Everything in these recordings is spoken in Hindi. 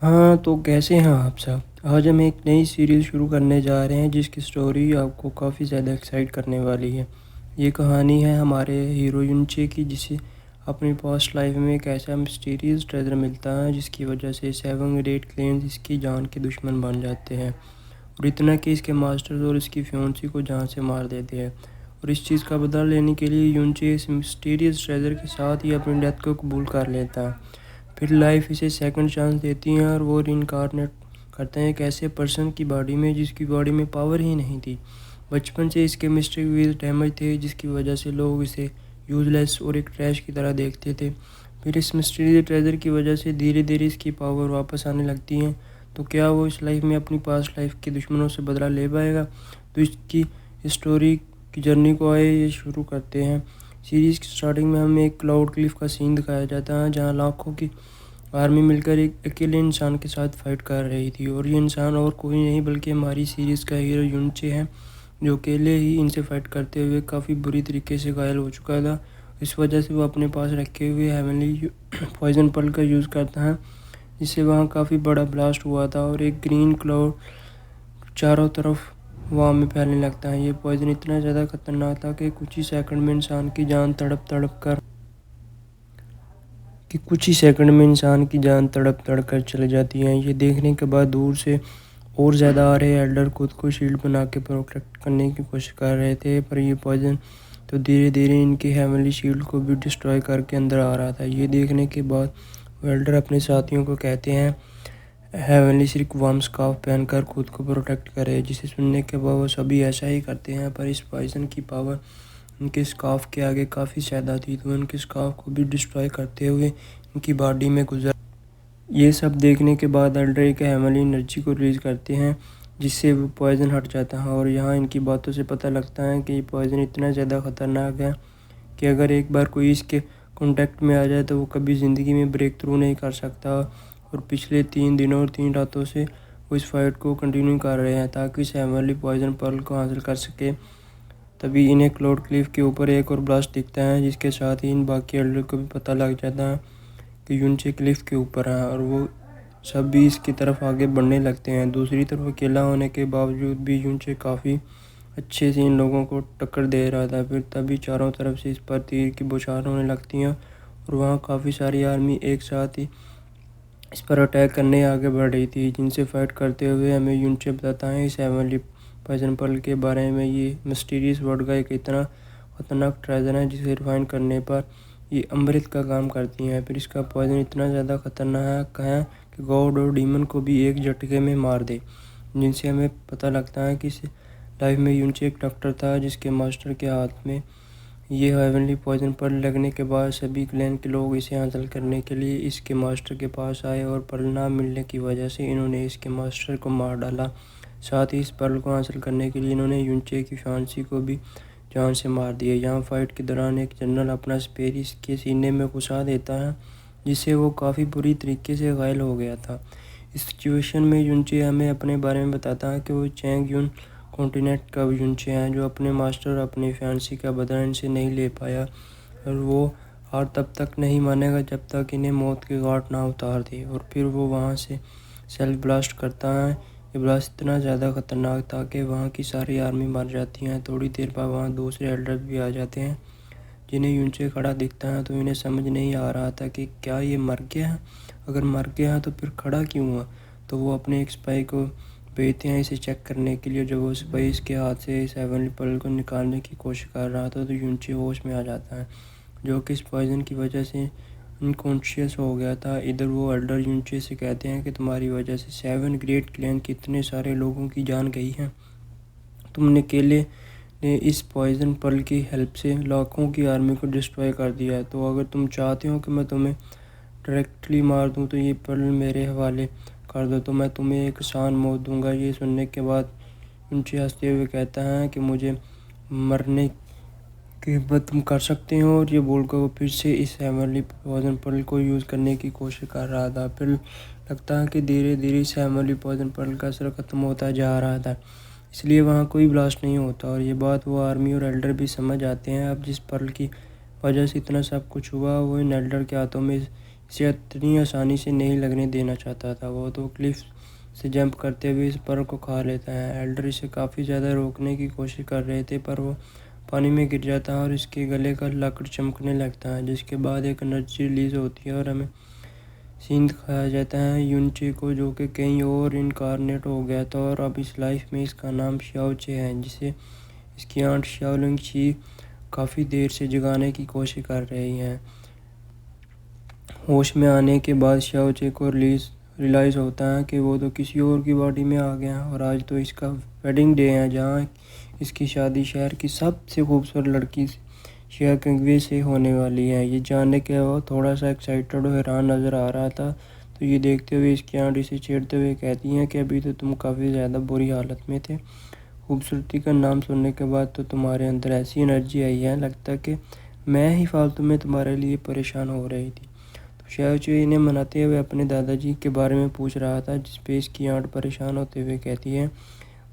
हाँ, तो कैसे हैं आप सब? आज हम एक नई सीरीज़ शुरू करने जा रहे हैं जिसकी स्टोरी आपको काफ़ी ज़्यादा एक्साइट करने वाली है। ये कहानी है हमारे हीरो युनचे की, जिसे अपनी पास्ट लाइफ में एक ऐसा मिस्टीरियस ट्रेजर मिलता है जिसकी वजह से 7 ग्रेट क्लेन्स इसकी जान के दुश्मन बन जाते हैं। और इतना कि इसके मास्टर्स और इसकी फियोंसी को जान से मार देते हैं। और इस चीज़ का बदला लेने के लिए युनचे इस मिस्टीरियस ट्रेजर के साथ ही अपनी डेथ को कबूल कर लेता है। फिर लाइफ इसे सेकंड चांस देती है और वो रिइंकार्नेट करते हैं एक ऐसे पर्सन की बॉडी में जिसकी बॉडी में पावर ही नहीं थी। बचपन से इसके मिस्टिक व्हील्स डैमेज थे, जिसकी वजह से लोग इसे यूजलेस और एक ट्रैश की तरह देखते थे। फिर इस मिस्टीरियस ट्रेजर की वजह से धीरे धीरे इसकी पावर वापस आने लगती है। तो क्या वो इस लाइफ में अपनी पास्ट लाइफ के दुश्मनों से बदला ले पाएगा? तो इसकी स्टोरी की जर्नी को आए ये शुरू करते हैं। सीरीज़ की स्टार्टिंग में हमें एक क्लाउड क्लिफ का सीन दिखाया जाता है, जहां लाखों की आर्मी मिलकर एक अकेले इंसान के साथ फाइट कर रही थी। और ये इंसान और कोई नहीं बल्कि हमारी सीरीज़ का हीरो युनचे है, जो अकेले ही इनसे फाइट करते हुए काफ़ी बुरी तरीके से घायल हो चुका था। इस वजह से वो अपने पास रखे हुए हेवनली पॉइजन पर्ल का यूज़ करता है, जिससे वहाँ काफ़ी बड़ा ब्लास्ट हुआ था और एक ग्रीन क्लाउड चारों तरफ हवा में फैलने लगता है। ये पॉइजन इतना ज़्यादा खतरनाक था कि कुछ ही सेकंड में इंसान की जान तड़प तड़प कर चली जाती है। ये देखने के बाद दूर से और ज़्यादा आ रहे एल्डर खुद को शील्ड बना के प्रोटेक्ट करने की कोशिश कर रहे थे, पर ये पॉइजन तो धीरे धीरे इनकी हेवनली शील्ड को भी डिस्ट्रॉय करके अंदर आ रहा था। ये देखने के बाद वेल्डर अपने साथियों को कहते हैं हेवनली सिर्फ वार्म स्कार्फ पहनकर खुद को प्रोटेक्ट करे, जिसे सुनने के बाद वो सभी ऐसा ही करते हैं। पर इस पॉइजन की पावर उनके स्कार्फ के आगे काफ़ी ज़्यादा थी, तो उनके स्कार्फ को भी डिस्ट्रॉय करते हुए इनकी बॉडी में गुजर ये सब देखने के बाद एल्डर एक हेवनली एनर्जी को रिलीज़ करते हैं, जिससे वो पॉइजन हट जाता है। और यहाँ इनकी बातों से पता लगता है कि ये पॉइजन इतना ज़्यादा ख़तरनाक है कि अगर एक बार कोई इसके कांटेक्ट में आ जाए तो वो कभी ज़िंदगी में ब्रेक थ्रू नहीं कर सकता। और पिछले 3 दिनों और 3 रातों से वो इस फाइट को कंटिन्यू कर रहे हैं ताकि इस हेवनली पॉइजन पर्ल को हासिल कर सके। तभी इन्हें क्लाउड क्लिफ के ऊपर एक और ब्लास्ट दिखता है, जिसके साथ ही इन बाकी एल्डर को भी पता लग जाता है कि युनचे क्लिफ के ऊपर है और वो सब भी इसकी तरफ आगे बढ़ने लगते हैं। दूसरी तरफ अकेला होने के बावजूद भी युनचे काफ़ी अच्छे से इन लोगों को टक्कर दे रहा था। फिर तभी चारों तरफ से इस पर तीर की बौछार होने लगती हैं और वहाँ काफ़ी सारी आर्मी एक साथ ही इस पर अटैक करने आगे बढ़ रही थी, जिनसे फाइट करते हुए हमें युनचे बताता है इस हेवनली पॉइजन पर्ल के बारे में। ये मिस्टीरियस वर्ड का एक इतना खतरनाक ट्रेजर है जिसे रिफाइन करने पर ये अमृत का काम करती हैं। फिर इसका पॉइजन इतना ज़्यादा खतरनाक है कि गॉड और डीमन को भी एक झटके में मार दे, जिनसे हमें पता लगता है कि इस लाइफ में युनचे एक डॉक्टर था जिसके मास्टर के हाथ में ये हेवनली पॉइजन पर्ल लगने के बाद सभी क्लैन के लोग इसे हासिल करने के लिए इसके मास्टर के पास आए और पर्ल ना मिलने की वजह से इन्होंने इसके मास्टर को मार डाला। साथ ही इस पर्ल को हासिल करने के लिए इन्होंने युनचे की फांसी को भी जान से मार दिया। यहाँ फाइट के दौरान एक जनरल अपना स्पेयर इसके सीने में घुसा देता है, जिससे वो काफ़ी बुरी तरीके से घायल हो गया था। इस सिचुएशन में युनचे हमें अपने बारे में बताता है कि वो चैंग यून कॉन्टिनेंट का युनचे हैं, जो अपने मास्टर और अपनी फैंसी का बदला इनसे नहीं ले पाया। और वो हार तब तक नहीं मानेगा जब तक इन्हें मौत के घाट ना उतार दे। और फिर वो वहाँ से सेल्फ ब्लास्ट करता है। ये ब्लास्ट इतना ज़्यादा खतरनाक था कि वहाँ की सारी आर्मी मर जाती हैं। थोड़ी देर बाद वहाँ दूसरे एल्डर भी आ जाते हैं, जिन्हें युनचे खड़ा दिखता है तो इन्हें समझ नहीं आ रहा था कि क्या ये मर गया है। अगर मर गया है तो फिर खड़ा क्यों हुआ। तो वो अपने एक स्पाई को भेजते हैं इसे चेक करने के लिए। जब वो स्पाई इसके हाथ से इस हेवनली पर्ल को निकालने की कोशिश कर रहा था तो युनचे होश में आ जाता है, जो कि इस पॉइजन की वजह से अनकॉन्शियस हो गया था। इधर वो एल्डर युनचे से कहते हैं कि तुम्हारी वजह से 7 ग्रेट क्लैन के इतने सारे लोगों की जान गई है। तुमने अकेले ने इस पॉइजन पर्ल की हेल्प से लाखों की आर्मी को डिस्ट्रॉय कर दिया है। तो अगर तुम चाहते हो कि मैं तुम्हें डायरेक्टली मार दूं तो ये पर्ल मेरे हवाले कर दो, तो मैं तुम्हें एक आसान मौत दूंगा। ये सुनने के बाद युनचे हंसते हुए कहता है कि मुझे मरने की हिम्मत तुम कर सकते हो। और ये बोलकर वो फिर से इस हेवनली पॉइजन पर्ल को यूज़ करने की कोशिश कर रहा था। फिर लगता है कि धीरे धीरे इस हेवनली पॉइजन पर्ल का असर ख़त्म होता जा रहा था, इसलिए वहाँ कोई ब्लास्ट नहीं होता। और ये बात वो आर्मी और एल्डर भी समझ आते हैं। अब जिस पर्ल की वजह से इतना सब कुछ हुआ वो इन एल्डर के हाथों में इसे इतनी आसानी से नहीं लगने देना चाहता था। वो तो क्लिफ से जंप करते हुए इस पर को खा लेता है। एल्डर इसे काफ़ी ज़्यादा रोकने की कोशिश कर रहे थे, पर वो पानी में गिर जाता है और इसके गले का लाकर चमकने लगता है, जिसके बाद एक एनर्जी रिलीज होती है और हमें सीन दिखाया जाता है यूनचे को, जो कि कहीं और इनकारनेट हो गया था और अब इस लाइफ में इसका नाम शाओचे है, जिसे इसकी आंट शाओलिंग ची काफ़ी देर से जगाने की कोशिश कर रही हैं। होश में आने के बाद शाओचे को रियलाइज़ होता है कि वो तो किसी और की बॉडी में आ गया है और आज तो इसका वेडिंग डे है, जहाँ इसकी शादी शहर की सबसे खूबसूरत लड़की शिया कंगवे से होने वाली है। ये जानने के बाद थोड़ा सा एक्साइटेड और हैरान नज़र आ रहा था। तो ये देखते हुए इसकी आंट इसे छेड़ते हुए कहती हैं कि अभी तो तुम काफ़ी ज़्यादा बुरी हालत में थे। खूबसूरती का नाम सुनने के बाद तो तुम्हारे अंदर ऐसी एनर्जी आई है, लगता कि मैं ही फालतू में तुम्हारे लिए परेशान हो रही थी। तो शाओचे इन्हें मनाते हुए अपने दादाजी के बारे में पूछ रहा था, जिस पे इसकी आंट परेशान होते हुए कहती है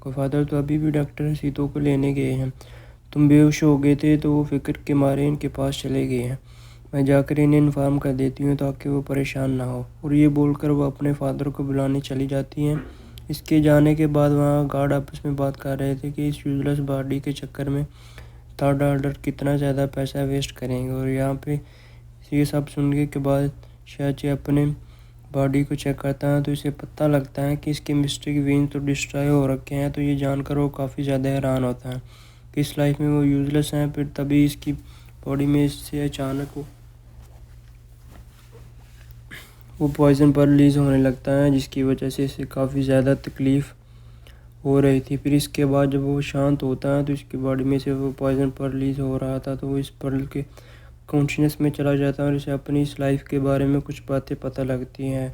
कि फादर तो अभी भी डॉक्टर सीतो को लेने गए हैं। तुम बेहोश हो गए थे तो वो फिक्र के मारे इनके पास चले गए हैं। मैं जाकर इन्हें इन्फॉर्म कर देती हूँ ताकि वो परेशान ना हो। और ये बोलकर वो अपने फादर को बुलाने चली जाती हैं। इसके जाने के बाद वहाँ गार्ड आपस में बात कर रहे थे कि इस यूजलेस बॉडी के चक्कर में थर्ड ऑर्डर कितना ज़्यादा पैसा वेस्ट करेंगे। और यहाँ पे ये सब सुनने के बाद शाची अपने बॉडी को चेक करता है तो इसे पता लगता है कि इसके मिस्टिक वेन्स तो डिस्ट्रॉय हो रखे हैं। तो ये जानकर वो काफ़ी ज़्यादा हैरान होता है कि इस लाइफ में वो यूजलेस हैं। फिर तभी इसकी बॉडी में इससे अचानक वो पॉइज़न पर रिलीज़ होने लगता है, जिसकी वजह से इसे काफ़ी ज़्यादा तकलीफ़ हो रही थी। फिर इसके बाद जब वो शांत होता है तो इसकी बॉडी में से वो पॉइज़न पर रिलीज़ हो रहा था, तो वो इस पर्ल के कॉन्शियस में चला जाता है और इसे अपनी इस लाइफ के बारे में कुछ बातें पता लगती हैं,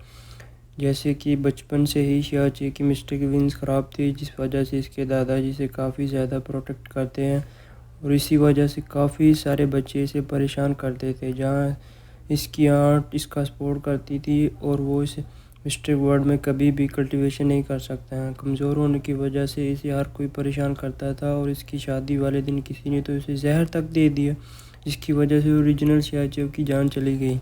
जैसे कि बचपन से ही शाओचे की मिस्टिक विंग्स ख़राब थी, जिस वजह से इसके दादाजी से काफ़ी ज़्यादा प्रोटेक्ट करते हैं और इसी वजह से काफ़ी सारे बच्चे इसे परेशान करते थे। जहाँ इसकी आंट इसका सपोर्ट करती थी और वो इस मिस्टिक वर्ल्ड में कभी भी कल्टीवेशन नहीं कर सकता है। कमज़ोर होने की वजह से इसे हर कोई परेशान करता था और इसकी शादी वाले दिन किसी ने तो इसे जहर तक दे दिया, जिसकी वजह से ओरिजिनल शाओचे की जान चली गई।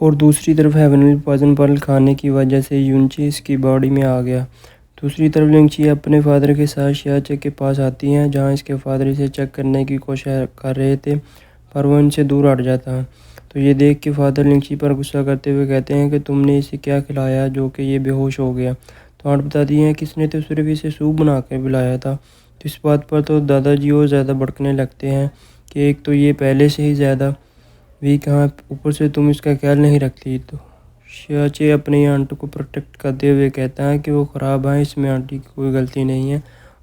और दूसरी तरफ हेवनली पॉइजन पर्ल खाने की वजह से यूनची इसकी बॉडी में आ गया। दूसरी तरफ लिंगची अपने फादर के साथ शाओचे के पास आती हैं, जहां इसके फादर इसे चेक करने की कोशिश कर रहे थे, पर वो इनसे दूर हट जाता है। तो ये देख के फादर लिंगची पर गुस्सा करते हुए कहते हैं कि तुमने इसे क्या खिलाया जो कि ये बेहोश हो गया। तो आंट बताती हैं कि इसने तो सिर्फ इसे सूप बना कर पिलाया था। तो इस बात पर तो दादाजी और ज़्यादा भड़कने लगते हैं कि एक तो ये पहले से ही ज़्यादा वीक है, ऊपर से तुम इसका ख्याल नहीं रखती। तो शाओचे अपनी आंटी को प्रोटेक्ट करते हुए कहता है कि वो ख़राब है, इसमें आंटी की कोई गलती नहीं है।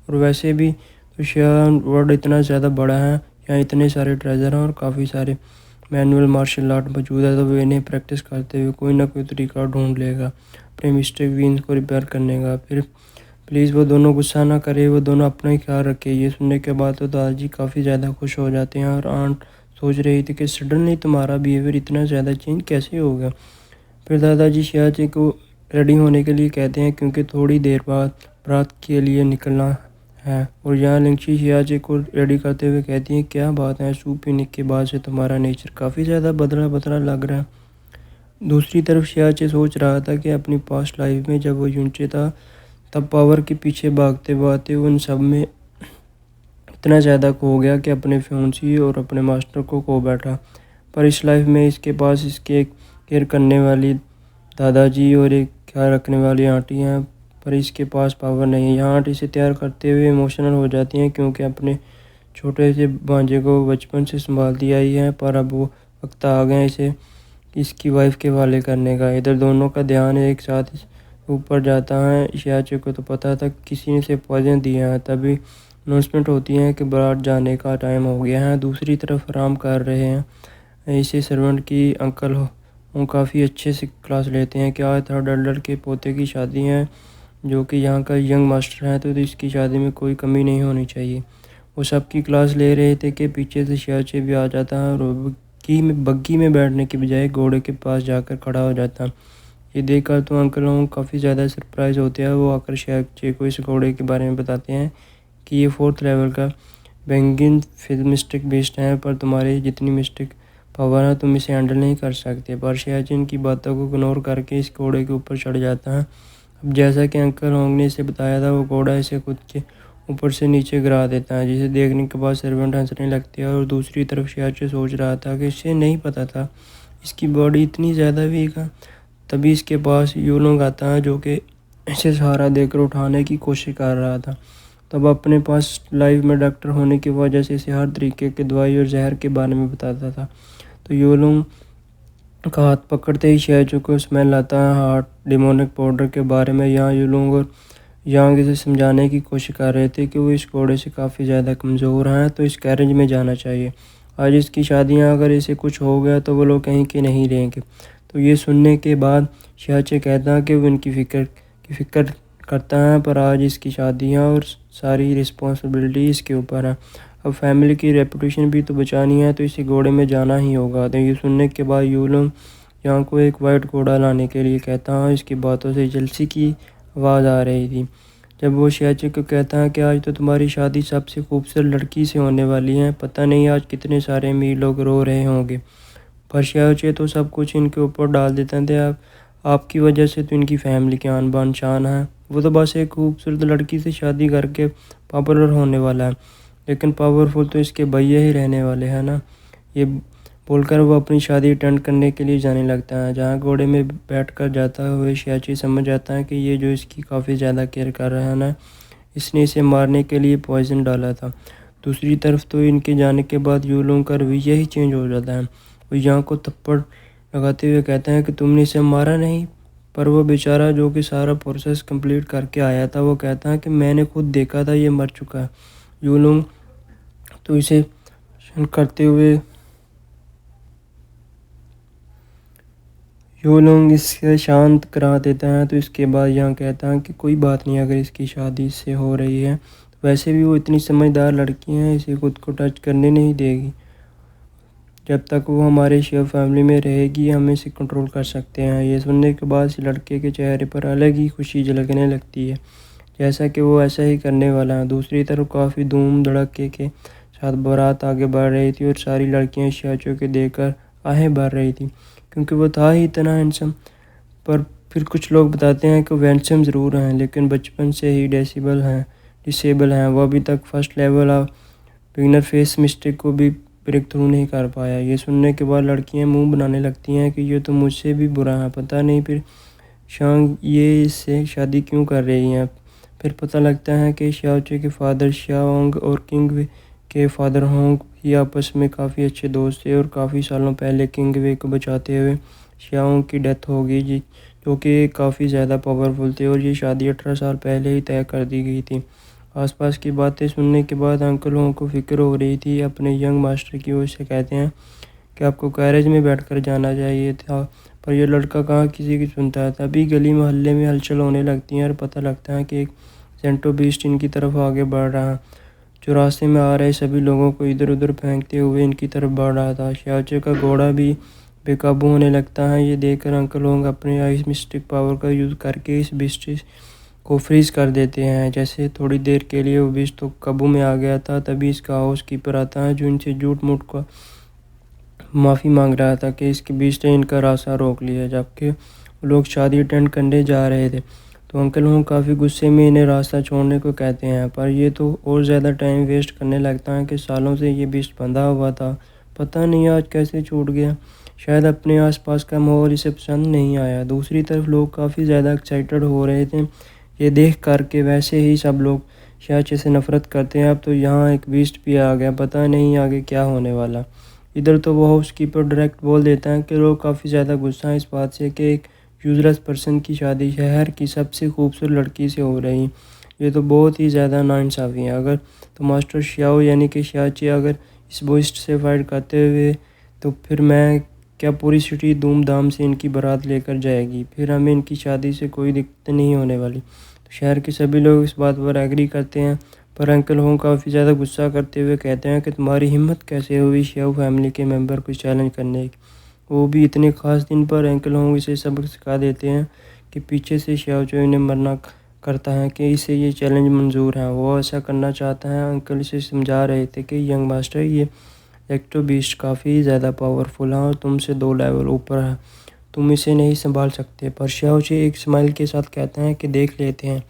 और वैसे भी तो शाओ वर्ल्ड इतना ज़्यादा बड़ा है, यहाँ इतने सारे ट्रेजर हैं और काफ़ी सारे मैनुअल मार्शल आर्ट मौजूद है, तो वो इन्हें प्रैक्टिस करते हुए कोई ना कोई तरीका ढूंढ लेगा अपने मिस्टेक विंस को रिपेयर करने का। फिर प्लीज़ वो दोनों गुस्सा ना करे, वो दोनों अपना ही ख्याल रखे। ये सुनने के बाद तो दादाजी काफ़ी ज़्यादा खुश हो जाते हैं और आंट सोच रही थी कि सडनली तुम्हारा बिहेवियर इतना ज़्यादा चेंज कैसे हो गया। फिर दादाजी शाओचे को रेडी होने के लिए कहते हैं क्योंकि थोड़ी देर बाद बारात के लिए निकलना है। और यहाँ लिंगची शाओचे को रेडी करते हुए कहती हैं क्या बात है, सूप पीने के बाद से तुम्हारा नेचर काफ़ी ज़्यादा बदला बदला लग रहा है। दूसरी तरफ शाओचे सोच रहा था कि अपनी पास्ट लाइफ में जब वो यूनचे था, तब पावर के पीछे भागते भागते वो उन सब में इतना ज़्यादा खो गया कि अपने फ्योंसी और अपने मास्टर को खो बैठा। पर इस लाइफ में इसके पास इसके केयर करने वाली दादाजी और एक ख्याल रखने वाली आंटी हैं, पर इसके पास पावर नहीं है। यहाँ आंटी इसे तैयार करते हुए इमोशनल हो जाती हैं क्योंकि अपने छोटे से भांजे को बचपन से संभालती आई है, पर अब वो वक्त आ गया इसे इसकी वाइफ के हवाले करने का। इधर दोनों का ध्यान एक साथ ऊपर जाता है। शाओचे को तो पता था किसी ने इसे पॉइजन दिया है, तभी अनाउंसमेंट होती है कि बारात जाने का टाइम हो गया है। दूसरी तरफ आराम कर रहे हैं इसे सर्वेंट की अंकल वो काफ़ी अच्छे से क्लास लेते हैं कि आज थर्ड एल्डर के पोते की शादी है, जो कि यहाँ का यंग मास्टर है, तो इसकी शादी में कोई कमी नहीं होनी चाहिए। वो सबकी क्लास ले रहे थे कि पीछे से शाओचे भी आ जाता है और बग्गी में बैठने की बजाय घोड़े के पास जाकर खड़ा हो जाता है। ये देखकर तो अंकल लोग काफ़ी ज़्यादा सरप्राइज़ होते हैं। वो आकर शाओचे को इस घोड़े के बारे में बताते हैं कि ये 4th लेवल का बेंगिन फिल मिस्टिक बेस्ड है, पर तुम्हारी जितनी मिस्टिक पावर है, तुम इसे हैंडल नहीं कर सकते। पर शियाचिन की बातों को इग्नोर करके इस घोड़े के ऊपर चढ़ जाता है। अब जैसा कि अंकल होंग ने इसे बताया था, वो घोड़ा इसे खुद के ऊपर से नीचे गिरा देता है, जिसे देखने के बाद सर्वेंट हंसने लगती है। और दूसरी तरफ शियाचे सोच रहा था कि इसे नहीं पता था इसकी बॉडी इतनी ज़्यादा वीक है। तभी इसके पास यूलोंग आता है, जो कि इसे सहारा देकर उठाने की कोशिश कर रहा था। तब अपने पास लाइफ में डॉक्टर होने की वजह से इसे हर तरीके की दवाई और जहर के बारे में बताता था। तो यूलोंग का हाथ पकड़ते ही शियाचू को स्मेल आता है हार्ट डिमोनिक पाउडर के बारे में। यहाँ यूलोंग और यांग इसे समझाने की कोशिश कर रहे थे कि वो इस घोड़े से काफ़ी ज़्यादा कमज़ोर हैं, तो इस कैरेज में जाना चाहिए। आज इसकी शादियाँ अगर इसे कुछ हो गया तो वो लोग कहीं के नहीं रहेंगे। तो ये सुनने के बाद शियाचे कहता है कि वो इनकी फ़िक्र करता है, पर आज इसकी शादियाँ और सारी रिस्पॉन्सिबिलिटी इसके ऊपर है। अब फैमिली की रेपुटेशन भी तो बचानी है, तो इसे घोड़े में जाना ही होगा। तो ये सुनने के बाद यूलोंग यांग को एक वाइट घोड़ा लाने के लिए कहता है। इसकी बातों से जेलसी की आवाज़ आ रही थी। जब वो शियाचे को कहता है कि आज तो तुम्हारी शादी सबसे खूबसूरत लड़की से होने वाली है, पता नहीं आज कितने सारे अमीर लोग रो रहे होंगे। पर शियाचे तो सब कुछ इनके ऊपर डाल देते थे। आपकी वजह से तो इनकी फैमिली की आन बान शान है। वो तो बस एक खूबसूरत लड़की से शादी करके पॉपुलर होने वाला है, लेकिन पावरफुल तो इसके भैया ही रहने वाले हैं ना। ये बोलकर वो अपनी शादी अटेंड करने के लिए जाने लगता है। जहाँ घोड़े में बैठकर जाता हुए शियाची समझ जाता है कि ये जो इसकी काफ़ी ज़्यादा केयर कर रहा है ना, इसने इसे मारने के लिए पॉइजन डाला था। दूसरी तरफ तो इनके जाने के बाद यूलोंग का रवैया ही चेंज हो जाता है। वो यहाँ को थप्पड़ लगाते हुए कहते हैं कि तुमने इसे मारा नहीं। पर वो बेचारा जो कि सारा प्रोसेस कंप्लीट करके आया था, वो कहता है कि मैंने खुद देखा था ये मर चुका है। यूलोंग तो इसे करते हुए यूलोंग इसे शांत करा देता है। तो इसके बाद यहाँ कहता है कि कोई बात नहीं, अगर इसकी शादी इससे हो रही है, तो वैसे भी वो इतनी समझदार लड़की है, इसे खुद को टच करने नहीं देगी। जब तक वो हमारे शेफ फैमिली में रहेगी, हम इसे कंट्रोल कर सकते हैं। ये सुनने के बाद इस लड़के के चेहरे पर अलग ही खुशी झलकने लगती है, जैसा कि वो ऐसा ही करने वाला है। दूसरी तरफ काफ़ी धूम धड़के के साथ बारात आगे बढ़ रही थी और सारी लड़कियां शियाचो के देखकर आहें भर रही थी, क्योंकि वो था ही इतना हैंडसम। पर फिर कुछ लोग बताते हैं कि वो हैंडसम ज़रूर हैं, लेकिन बचपन से ही डिसेबल हैं। वो अभी तक first level of beginner face mistake को भी ब्रेक थ्रू नहीं कर पाया। ये सुनने के बाद लड़कियां मुंह बनाने लगती हैं कि ये तो मुझसे भी बुरा है, पता नहीं फिर शांग ये इससे शादी क्यों कर रही हैं। फिर पता लगता है कि शियाओचे के फादर शियाओंग और किंग वे के फादर होंग ही आपस में काफ़ी अच्छे दोस्त थे, और काफ़ी सालों पहले किंग वे को बचाते हुए शियाओंग की डेथ हो गई, जो कि काफ़ी ज़्यादा पावरफुल थे। और ये शादी 18 साल पहले ही तय कर दी गई थी। आसपास की बातें सुनने के बाद अंकलों को फिक्र हो रही थी। अपने यंग मास्टर की ओर से कहते हैं कि आपको कैरेज में बैठकर जाना चाहिए था, पर यह लड़का कहाँ किसी की सुनता है। तभी गली मोहल्ले में हलचल होने लगती है और पता लगता है कि एक सेंटो बीस्ट इनकी तरफ आगे बढ़ रहा है, जो रास्ते में आ रहे सभी लोगों को इधर उधर फेंकते हुए इनकी तरफ बढ़ रहा था। शियाचे का घोड़ा भी बेकाबू होने लगता है। ये देखकर अंकल होंग अपने आइस मिस्टिक पावर का यूज़ करके इस बिस्ट को फ्रीज कर देते हैं। जैसे थोड़ी देर के लिए वो बिस्ट तो काबू में आ गया था, तभी इसका हाउस कीपर आता है, जो इनसे झूठ मूठ का माफ़ी मांग रहा था कि इसके बिस्ट ने इनका रास्ता रोक लिया, जबकि लोग शादी अटेंड करने जा रहे थे। तो अंकल होंग काफ़ी गुस्से में इन्हें रास्ता छोड़ने को कहते हैं, पर ये तो और ज़्यादा टाइम वेस्ट करने लगता है कि सालों से ये बिस्ट बंधा हुआ था, पता नहीं आज कैसे छूट गया। शायद अपने आसपास का माहौल इसे पसंद नहीं आया। दूसरी तरफ लोग काफ़ी ज़्यादा एक्साइटेड हो रहे थे ये देख कर के वैसे ही सब लोग शियाचे से नफ़रत करते हैं। अब तो यहाँ एक बीस्ट भी आ गया, पता नहीं आगे क्या होने वाला। इधर तो वो हाउस कीपर डायरेक्ट बोल देता है कि लोग काफ़ी ज़्यादा गुस्सा है इस बात से कि एक यूजलेस पर्सन की शादी शहर की सबसे खूबसूरत लड़की से हो रही। ये तो बहुत ही ज़्यादा नाइंसाफ़ी है। अगर तो मास्टर शियाओ यानी कि शियाचे अगर इस बॉयस्ट से फाइट करते हुए, तो फिर मैं क्या पूरी सिटी धूमधाम से इनकी बारात लेकर जाएगी, फिर हमें इनकी शादी से कोई दिक्कत नहीं होने वाली। तो शहर के सभी लोग इस बात पर एग्री करते हैं, पर अंकल होंग काफ़ी ज़्यादा गुस्सा करते हुए कहते हैं कि तुम्हारी हिम्मत कैसे हुई शियाओ फैमिली के मेंबर को चैलेंज करने की, वो भी इतने ख़ास दिन पर। अंकल होंग इसे सबक सिखा देते हैं कि पीछे से शियाओ इन्हें मना करता है कि इसे ये चैलेंज मंजूर है, वो ऐसा करना चाहता है। अंकल इसे समझा रहे थे कि यंग मास्टर ये जेक्टो बीस्ट काफ़ी ज़्यादा पावरफुल है और तुमसे 2 लेवल ऊपर है, तुम इसे नहीं संभाल सकते। पर शाओची एक स्माइल के साथ कहता है कि देख लेते हैं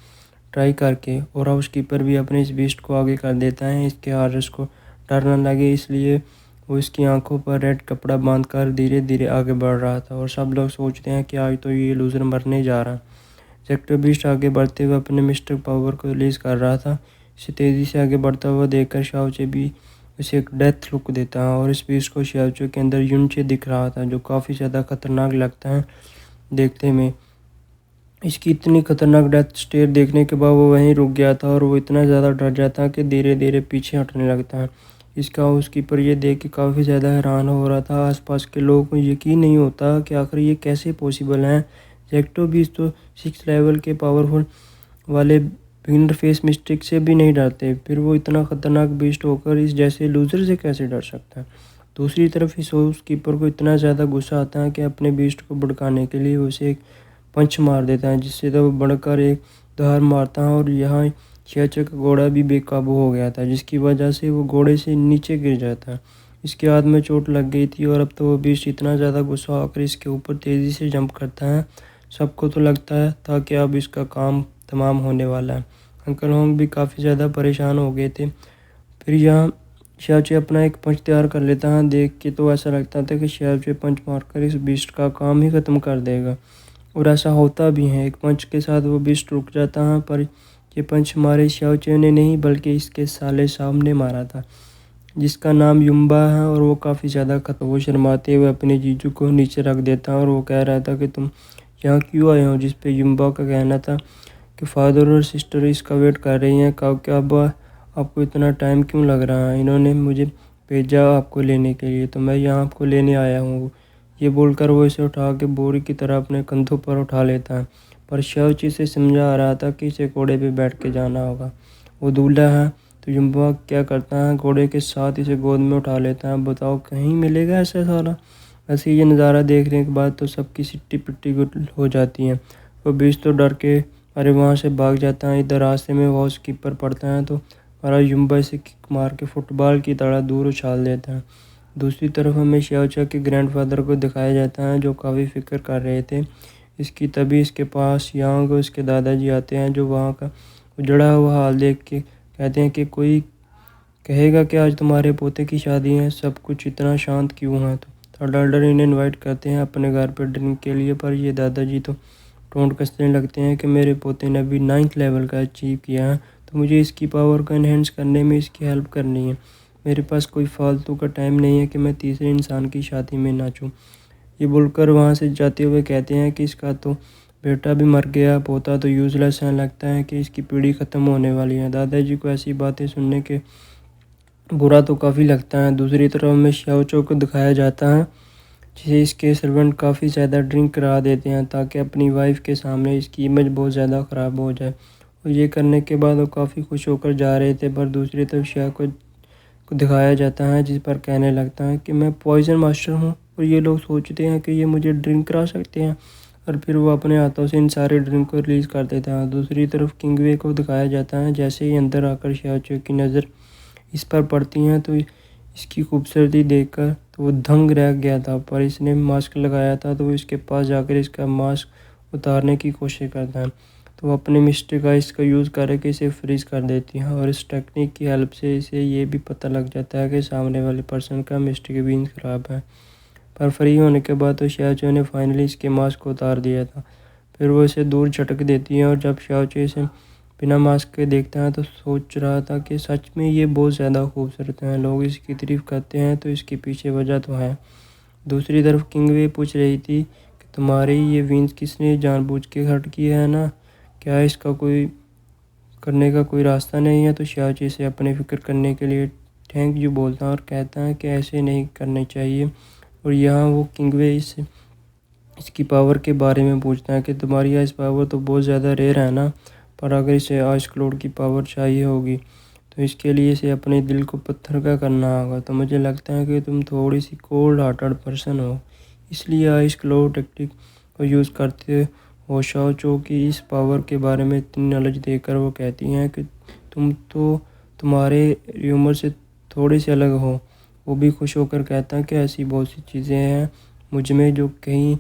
ट्राई करके, और हाउसकीपर भी अपने इस बीस्ट को आगे कर देता है। इसके आर्डर्स को डर न लगे इसलिए वो इसकी आंखों पर रेड कपड़ा बांधकर धीरे धीरे आगे बढ़ रहा था, और सब लोग सोचते हैं कि आज तो ये लूज़र मरने जा रहा। जेक्टो बीस्ट आगे बढ़ते हुए अपने मिस्टिक पावर को रिलीज़ कर रहा था। इसे तेज़ी से आगे बढ़ता हुआ देखकर शाओचे भी उसे एक डेथ लुक देता है, और इस बीस्ट को शाओचे के अंदर यूनचे दिख रहा था जो काफ़ी ज़्यादा खतरनाक लगता है देखने में। इसकी इतनी खतरनाक डेथ स्टेयर देखने के बाद वो वहीं रुक गया था, और वो इतना ज़्यादा डर जाता कि धीरे धीरे पीछे हटने लगता है। इसका हाउसकीपर ये देख के काफ़ी ज़्यादा हैरान हो रहा था। आसपास के लोगों को यकीन नहीं होता कि आखिर ये कैसे पॉसिबल है। जेक्टो बीस्ट तो 6 लेवल के पावरफुल वाले बिगिनर फेस मिस्टिक से भी नहीं डरते, फिर वो इतना खतरनाक बीस्ट होकर इस जैसे लूज़र से कैसे डर सकता है। दूसरी तरफ इस हाउसकीपर को इतना ज़्यादा गुस्सा आता है कि अपने बीस्ट को भड़काने के लिए उसे एक पंच मार देता है, जिससे तो वो बढ़कर एक दहाड़ मारता है, और यहाँ शाओचे का घोड़ा भी बेकाबू हो गया था, जिसकी वजह से वो घोड़े से नीचे गिर जाता है। इसके हाथ में चोट लग गई थी, और अब तो वो बीस्ट इतना ज़्यादा गुस्सा होकर इसके ऊपर तेज़ी से जंप करता है। सबको तो लगता था कि अब इसका काम तमाम होने वाला है। अंकल होंग भी काफ़ी ज़्यादा परेशान हो गए थे। फिर यहाँ शाओचे अपना एक पंच तैयार कर लेता है। देख के तो ऐसा लगता था कि शाओचे पंच मारकर इस बीस्ट का काम ही ख़त्म कर देगा, और ऐसा होता भी है। एक पंच के साथ वो बीस्ट रुक जाता है, पर ये पंच मारे शाओचे ने नहीं बल्कि इसके साले साहब ने मारा था, जिसका नाम युम्बा है, और वो काफ़ी ज़्यादा वो शर्माते हुए अपने जीजू को नीचे रख देता है, और वो कह रहा था कि तुम यहाँ क्यों आए हो, जिस पे युम्बा का कहना था कि फादर और सिस्टर इसका वेट कर रही हैं। क्या अब आपको इतना टाइम क्यों लग रहा है, इन्होंने मुझे भेजा आपको लेने के लिए, तो मैं यहाँ आपको लेने आया हूँ। ये बोलकर वो इसे उठा के बोरी की तरह अपने कंधों पर उठा लेता है, पर शाओची से समझा आ रहा था कि इसे घोड़े पे बैठ के जाना होगा। वो दूल्हा है तो युम्बा क्या करता है, घोड़े के साथ इसे गोद में उठा लेता है। बताओ कहीं मिलेगा ऐसा सारा। ऐसे ये नज़ारा देखने के बाद तो सबकी सिट्टी पिट्टी गुल हो जाती है। वो बीच तो डर के अरे वहाँ से भाग जाता है। इधर रास्ते में हाउस कीपर पड़ता है तो हमारा युम्बा इसे किक मार के फुटबॉल की तरह दूर उछाल देता है। दूसरी तरफ हमें शाओचे के ग्रैंडफादर को दिखाया जाता है जो काफ़ी फिक्र कर रहे थे इसकी। तभी इसके पास यांग और इसके दादाजी आते हैं जो वहाँ का उजड़ा हुआ हाल देख के कहते हैं कि कोई कहेगा कि आज तुम्हारे पोते की शादी है, सब कुछ इतना शांत क्यों है। तो थर्ड ऑर्डर इन्हें इनवाइट करते हैं अपने घर पर ड्रिंक के लिए, पर ये दादाजी तो टोंट कसने लगते हैं कि मेरे पोते ने अभी 9th लेवल का अचीव किया है तो मुझे इसकी पावर को इन्हेंस करने में इसकी हेल्प करनी है। मेरे पास कोई फालतू का टाइम नहीं है कि मैं तीसरे इंसान की शादी में नाचूं। ये बोलकर वहाँ से जाते हुए कहते हैं कि इसका तो बेटा भी मर गया, पोता तो यूजलेस है, लगता है कि इसकी पीढ़ी ख़त्म होने वाली है। दादाजी को ऐसी बातें सुनने के बुरा तो काफ़ी लगता है। दूसरी तरफ हमें शाओचे को दिखाया जाता है जिसे इसके सर्वेंट काफ़ी ज़्यादा ड्रिंक करा देते हैं ताकि अपनी वाइफ के सामने इसकी इमेज बहुत ज़्यादा ख़राब हो जाए, और ये करने के बाद वो काफ़ी खुश होकर जा रहे थे। पर दूसरी तरफ शाओचे को दिखाया जाता है जिस पर कहने लगता है कि मैं पॉइजन मास्टर हूँ, और ये लोग सोचते हैं कि ये मुझे ड्रिंक करा सकते हैं, और फिर वो अपने हाथों से इन सारे ड्रिंक को रिलीज़ कर देता है। दूसरी तरफ किंगवे को दिखाया जाता है जैसे ही अंदर आकर शाओचे की नज़र इस पर पड़ती हैं तो इसकी खूबसूरती देखकर तो वो दंग रह गया था। पर इसने मास्क लगाया था तो वो इसके पास जाकर इसका मास्क उतारने की कोशिश करता है तो वो अपने मिस्टेक आइस का यूज़ करके इसे फ्रीज कर देती है, और इस टेक्निक की हेल्प से इसे ये भी पता लग जाता है कि सामने वाले पर्सन का मिस्टेक बीन्स ख़राब है। पर फ्री होने के बाद तो शाओचे ने फाइनली इसके मास्क को उतार दिया था। फिर वो इसे दूर झटक देती है, और जब शाओचे इसे बिना मास्क के देखता है तो सोच रहा था कि सच में ये बहुत ज़्यादा खूबसूरत है, लोग इसकी तारीफ़ करते हैं तो इसके पीछे वजह तो है। दूसरी तरफ किंगवे पूछ रही थी कि तुम्हारी ये वीन्स किसने जानबूझ के हर्ट किया है ना, क्या इसका कोई करने का कोई रास्ता नहीं है। तो शाओचे इसे अपने फ़िक्र करने के लिए थैंक यू बोलता है और कहता है कि ऐसे नहीं करने चाहिए। और यहाँ वो किंगवे इसकी पावर के बारे में पूछता है कि तुम्हारी आइस पावर तो बहुत ज़्यादा रेयर है ना, पर अगर इसे आइस क्लोड की पावर चाहिए होगी तो इसके लिए इसे अपने दिल को पत्थर का करना होगा। तो मुझे लगता है कि तुम थोड़ी सी कोल्ड हार्टेड पर्सन हो, इसलिए आइस क्लोड टेक्निक को यूज़ करते हो। शाओचे की इस पावर के बारे में इतनी नॉलेज देकर वो कहती हैं कि तुम तो तुम्हारे ह्यूमर से थोड़े से अलग हो। वो भी खुश होकर कहता है कि ऐसी बहुत सी चीज़ें हैं मुझ में जो कहीं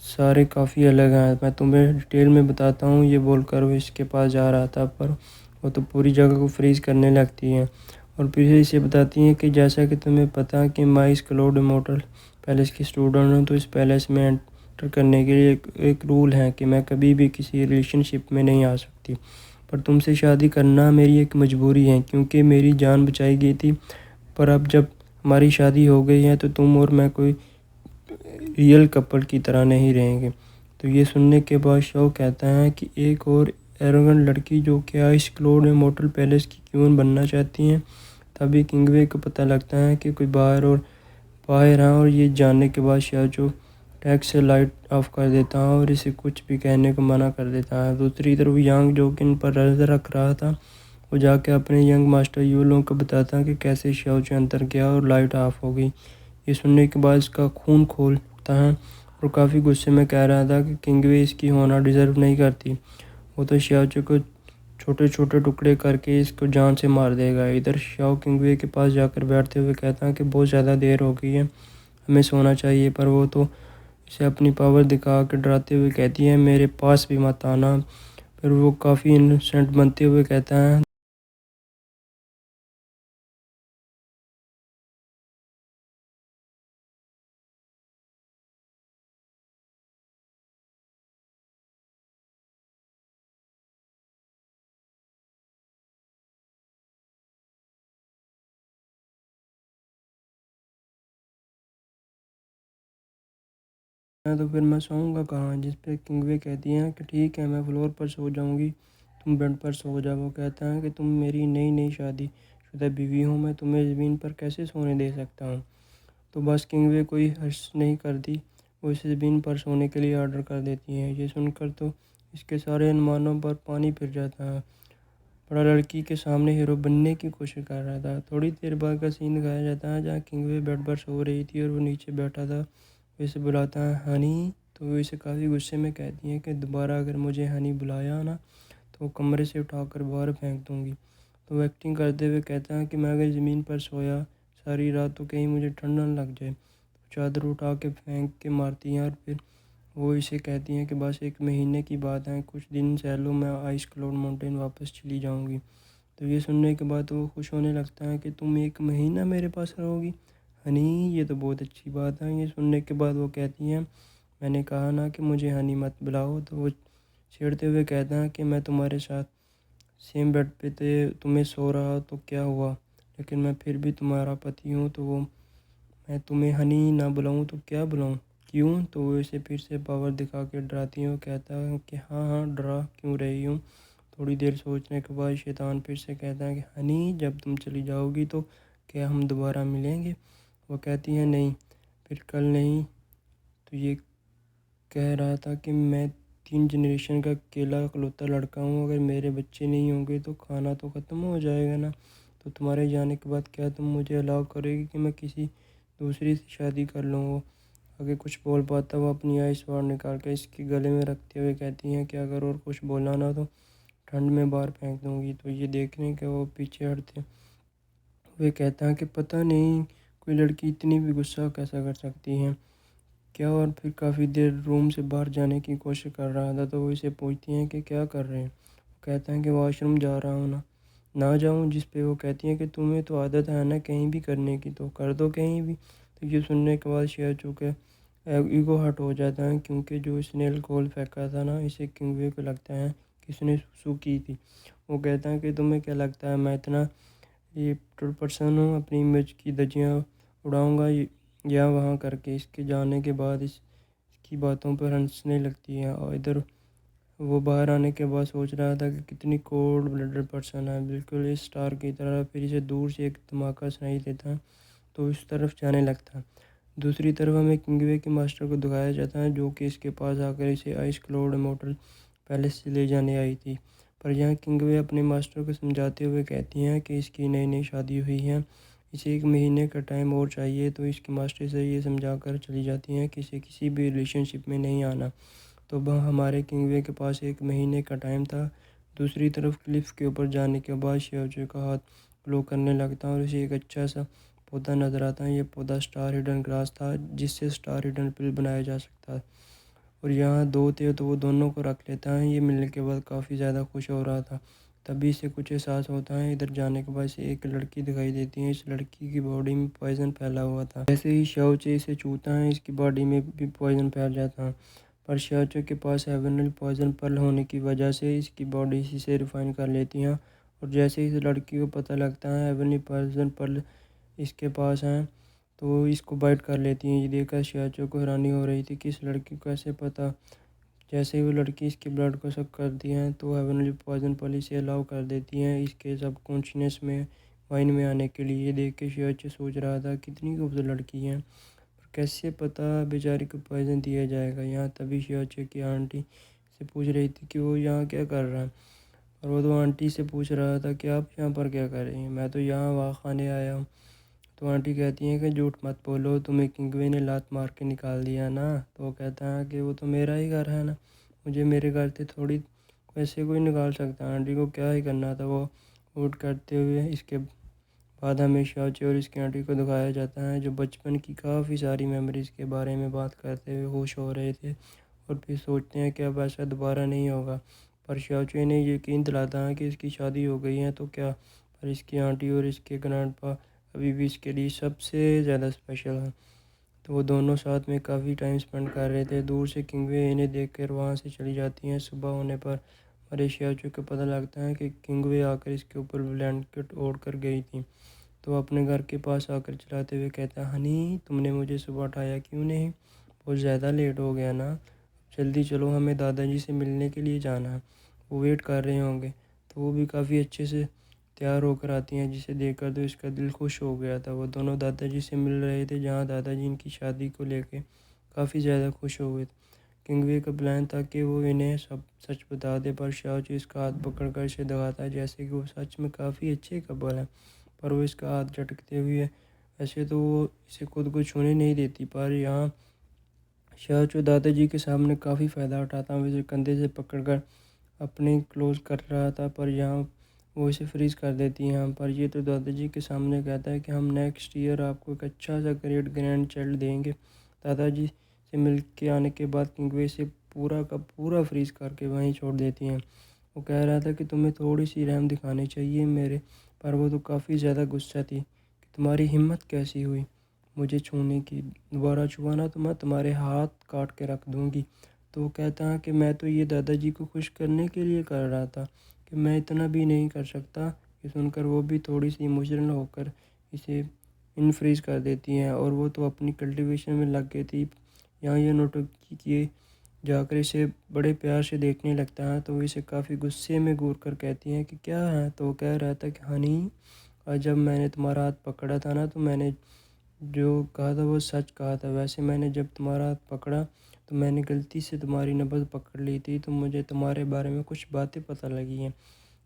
सारे काफ़ी अलग हैं, मैं तुम्हें डिटेल में बताता हूँ। ये बोलकर वो इसके पास जा रहा था, पर वो तो पूरी जगह को फ्रीज़ करने लगती है और फिर इसे बताती हैं कि जैसा कि तुम्हें पता है कि मैं इस क्लोड इमोर्टल पैलेस की स्टूडेंट हूँ, तो इस पैलेस में एंटर करने के लिए एक रूल है कि मैं कभी भी किसी रिलेशनशिप में नहीं आ सकती, पर तुमसे शादी करना मेरी एक मजबूरी है क्योंकि मेरी जान बचाई गई थी। पर अब जब हमारी शादी हो गई है तो तुम और मैं कोई रियल कपल की तरह नहीं रहेंगे। तो ये सुनने के बाद शो कहता है कि एक और एरोगेंट लड़की जो कि आइस क्लोड इमोर्टल पैलेस की क्वीन बनना चाहती हैं। तभी किंगवे को पता लगता है कि कोई बाहर है और ये जानने के बाद शाओ टैक्स से लाइट ऑफ कर देता है और इसे कुछ भी कहने को मना कर देता है। दूसरी तरफ यांग जो कि इन पर नजर रख रहा था, वो जाके अपने यंग मास्टर यूलोंग को बताता है कि कैसे शाओ अंदर गया और लाइट ऑफ हो गई। ये सुनने के बाद इसका खून खोल उठता है और काफ़ी गुस्से में कह रहा था कि किंगवे इसकी होना डिज़र्व नहीं करती। वो तो शाओ को छोटे छोटे टुकड़े करके इसको जान से मार देगा। इधर शाओ किंगवे के पास जाकर बैठते हुए कहता है कि बहुत ज़्यादा देर हो गई है, हमें सोना चाहिए, पर वो तो इसे अपनी पावर दिखा के डराते हुए कहती है मेरे पास भी मत आना। फिर वो काफ़ी इनोसेंट बनते हुए कहता है तो फिर मैं सोऊंगा कहाँ, जिस पे किंगवे कहती हैं कि ठीक है मैं फ्लोर पर सो जाऊंगी, तुम बेड पर सो जाओ। वो कहता है कि तुम मेरी नई नई शादी शुदा बीवी हो, मैं तुम्हें ज़मीन पर कैसे सोने दे सकता हूँ। तो बस किंगवे कोई हर्ष नहीं करती, वो इसे ज़मीन पर सोने के लिए ऑर्डर कर देती हैं। ये सुनकर तो इसके सारे अनुमानों पर पानी फिर जाता है। बड़ा लड़की के सामने हीरो बनने की कोशिश कर रहा था। थोड़ी देर बाद का सीन दिखाया जाता है जहाँ किंगवे बेड पर सो रही थी और वो नीचे बैठा था। वो इसे बुलाता है हनी, तो वो इसे काफ़ी गुस्से में कहती है कि दोबारा अगर मुझे हनी बुलाया ना तो वो कमरे से उठाकर बाहर फेंक दूँगी। तो वो एक्टिंग करते हुए कहता है कि मैं अगर ज़मीन पर सोया सारी रात तो कहीं मुझे ठंड न लग जाए। तो चादर उठा के फेंक के मारती हैं और फिर वो इसे कहती हैं कि बस एक महीने की बात है, कुछ दिन सह लो, मैं आइस क्लाउड माउंटेन वापस चली जाऊंगी। तो ये सुनने के बाद वो खुश होने लगता है कि तुम एक महीना मेरे पास रहोगी हनी, ये तो बहुत अच्छी बात है। ये सुनने के बाद वो कहती हैं मैंने कहा ना कि मुझे हनी मत बुलाओ। तो वो छेड़ते हुए कहता है कि मैं तुम्हारे साथ सेम बेड पे थे, तुम्हें सो रहा तो क्या हुआ, लेकिन मैं फिर भी तुम्हारा पति हूँ। तो वो मैं तुम्हें हनी ना बुलाऊँ तो क्या बुलाऊँ, क्यों? तो वो इसे फिर से पावर दिखा के डराती है। वो कहता है कि हाँ हाँ डरा क्यों रही हूँ। थोड़ी देर सोचने के बाद शैतान फिर से कहता है कि हनी जब तुम चली जाओगी तो क्या हम दोबारा मिलेंगे। वो कहती है नहीं, फिर कल नहीं। तो ये कह रहा था कि मैं 3 जनरेशन का अकेला इकलौता लड़का हूँ, अगर मेरे बच्चे नहीं होंगे तो खाना तो ख़त्म हो जाएगा ना। तो तुम्हारे जाने के बाद क्या तुम मुझे अलाउ करोगी कि मैं किसी दूसरी से शादी कर लूँ। वो आगे कुछ बोल पाता, वो अपनी आइस बाहर निकाल कर इसके गले में रखते हुए कहती हैं कि अगर और कुछ बोला ना तो ठंड में बाहर फेंक दूँगी। तो ये देखने के वो पीछे हटते वे कहता है कि पता नहीं कोई लड़की इतनी भी गुस्सा कैसा कर सकती है क्या। और फिर काफ़ी देर रूम से बाहर जाने की कोशिश कर रहा था, तो वो इसे पूछती हैं कि क्या कर रहे हैं। वो कहता है कि वॉशरूम जा रहा हूँ ना ना जाऊँ, जिस पे वो कहती हैं कि तुम्हें तो आदत है ना कहीं भी करने की, तो कर दो कहीं भी। तो ये सुनने के बाद शेयर चुके ईगो हर्ट हो जाता है क्योंकि जो इसने अल्कोहल फेंका था ना, इसे किंगवे को लगता है कि इसने सुसु की थी। वो कहता है कि तुम्हें क्या लगता है मैं इतना ये पर्सन हूँ, अपनी इमेज की धज्जियाँ उड़ाऊँगा या वहाँ करके। इसके जाने के बाद इसकी बातों पर हंसने लगती है और इधर वो बाहर आने के बाद सोच रहा था कि कितनी कोल्ड ब्लडेड पर्सन है, बिल्कुल इस स्टार की तरह। फिर इसे दूर से एक धमाका सुनाई देता तो इस तरफ जाने लगता। दूसरी तरफ हमें किंगवे के मास्टर को दिखाया जाता है जो कि इसके पास आकर इसे आइस क्लाउड इमोर्टल पैलेस से ले जाने आई थी। पर यहाँ किंगवे अपने मास्टर को समझाते हुए कहती हैं कि इसकी नई नई शादी हुई है, इसे एक महीने का टाइम और चाहिए। तो इसके मास्टर से ये समझा कर चली जाती हैं कि इसे किसी भी रिलेशनशिप में नहीं आना। तो वह हमारे किंगवे के पास एक महीने का टाइम था। दूसरी तरफ क्लिफ के ऊपर जाने के बाद शिवजी का हाथ ग्लो करने लगता और उसे एक अच्छा सा पौधा नज़र आता है। ये पौधा स्टार हिडन ग्रास था, जिससे स्टार हिडन पिल बनाया जा सकता है। और यहाँ दो थे तो वो दोनों को रख लेता है। ये मिलने के बाद काफ़ी ज़्यादा खुश हो रहा था। तभी इसे कुछ एहसास होता है। इधर जाने के बाद इसे एक लड़की दिखाई देती है। इस लड़की की बॉडी में पॉइजन फैला हुआ था। जैसे ही शाओचे इसे छूता है, इसकी बॉडी में भी पॉइजन फैल जाता है। पर शाओचे के पास हेवनली पॉइजन पर्ल होने की वजह से इसकी बॉडी इसे रिफाइन कर लेती है। और जैसे ही इस लड़की को पता लगता है हेवनली पॉइजन पर्ल इसके पास हैं, तो इसको बाइट कर लेती हैं। ये देखकर शियाचो को हैरानी हो रही थी कि इस लड़की को कैसे पता। जैसे ही वो लड़की इसके ब्लड को सक करती हैं, तो हेवनली पॉइजन पर्ल इसे अलाउ कर देती हैं इसके सब कॉन्शियसनेस में माइंड में आने के लिए। ये देख के शियाचो सोच रहा था कितनी खूबसूरत लड़की है, पर कैसे पता बेचारी को पॉइजन दिया जाएगा। यहाँ तभी शियाचो की आंटी से पूछ रही थी कि वो यहाँ क्या कर रहा है। और वो तो आंटी से पूछ रहा था कि आप यहाँ पर क्या कर रही हैं। मैं तो यहाँ वाह खाने आया हूँ। तो आंटी कहती हैं कि झूठ मत बोलो, तुम्हें किंगवे ने लात मार के निकाल दिया ना। तो वो कहता है कि वो तो मेरा ही घर है ना, मुझे मेरे घर से थोड़ी वैसे कोई निकाल सकता है। आंटी को क्या ही करना था। वो उठ करते हुए इसके बाद हमें शाओचे और इसकी आंटी को दिखाया जाता है, जो बचपन की काफ़ी सारी मेमोरीज़ के बारे में बात करते हुए खुश हो रहे थे। और फिर सोचते हैं कि अब ऐसा दोबारा नहीं होगा। पर शाओचे ने यकीन दिलाता है कि इसकी शादी हो गई है तो क्या, पर इसकी आंटी और इसके ग्रैंडपा अभी भी इसके लिए सबसे ज़्यादा स्पेशल है। तो वो दोनों साथ में काफ़ी टाइम स्पेंड कर रहे थे। दूर से किंगवे इन्हें देखकर वहाँ से चली जाती हैं। सुबह होने पर हमारे शियाचू को पता लगता है कि किंगवे आकर इसके ऊपर ब्लैंकेट ओढ़ कर गई थी। तो वो अपने घर के पास आकर चिल्लाते हुए कहता है, हनी तुमने मुझे सुबह उठाया क्यों नहीं? बहुत ज़्यादा लेट हो गया ना, जल्दी चलो, हमें दादाजी से मिलने के लिए जाना है, वो वेट कर रहे होंगे। तो वो भी काफ़ी अच्छे से तैयार होकर आती हैं, जिसे देखकर तो इसका दिल खुश हो गया था। वो दोनों दादाजी से मिल रहे थे, जहाँ दादाजी इनकी शादी को लेके काफ़ी ज़्यादा खुश हो गए थे। किंगवे का प्लान था कि वो इन्हें सब सच बता दे, पर शाओची इसका हाथ पकड़कर इसे दबाता है जैसे कि वो सच में काफ़ी अच्छे कपल हैं। पर वो इसका हाथ झटकते हुए, वैसे तो वो इसे खुद को छूने नहीं देती, पर यहाँ शाओची दादाजी के सामने काफ़ी फ़ायदा उठाता है। वो इसे कंधे से पकड़कर अपने क्लोज कर रहा था, पर यहाँ वो इसे फ्रीज कर देती है। यहाँ पर ये तो दादाजी के सामने कहता है कि हम नेक्स्ट ईयर आपको एक अच्छा सा ग्रेट ग्रैंड चाइल्ड देंगे। दादाजी से मिल के आने के बाद किंगवे से पूरा का पूरा फ्रीज करके वहीं छोड़ देती हैं। वो कह रहा था कि तुम्हें थोड़ी सी रहम दिखानी चाहिए मेरे, पर वो तो काफ़ी ज़्यादा गुस्सा थी कि तुम्हारी हिम्मत कैसी हुई मुझे छूने की, दोबारा छुआ ना तो मैं तुम्हारे हाथ काट के रख दूँगी। तो वो कहता है कि मैं तो ये दादाजी को खुश करने के लिए कर रहा था, कि मैं इतना भी नहीं कर सकता। ये सुनकर वो भी थोड़ी सी इमोशनल होकर इसे इनफ्रीज कर देती हैं, और वो तो अपनी कल्टीवेशन में लग गई थी। यहाँ ये नोटंकी किए जाकर इसे बड़े प्यार से देखने लगता है। तो वो इसे काफ़ी गुस्से में घूर कर कहती हैं कि क्या है। तो वो कह रहा था कि हनी, आज जब मैंने तुम्हारा हाथ पकड़ा था ना, तो मैंने जो कहा था वो सच कहा था। वैसे मैंने जब तुम्हारा हाथ पकड़ा तो मैंने गलती से तुम्हारी नब्ज़ पकड़ ली थी, तो मुझे तुम्हारे बारे में कुछ बातें पता लगी हैं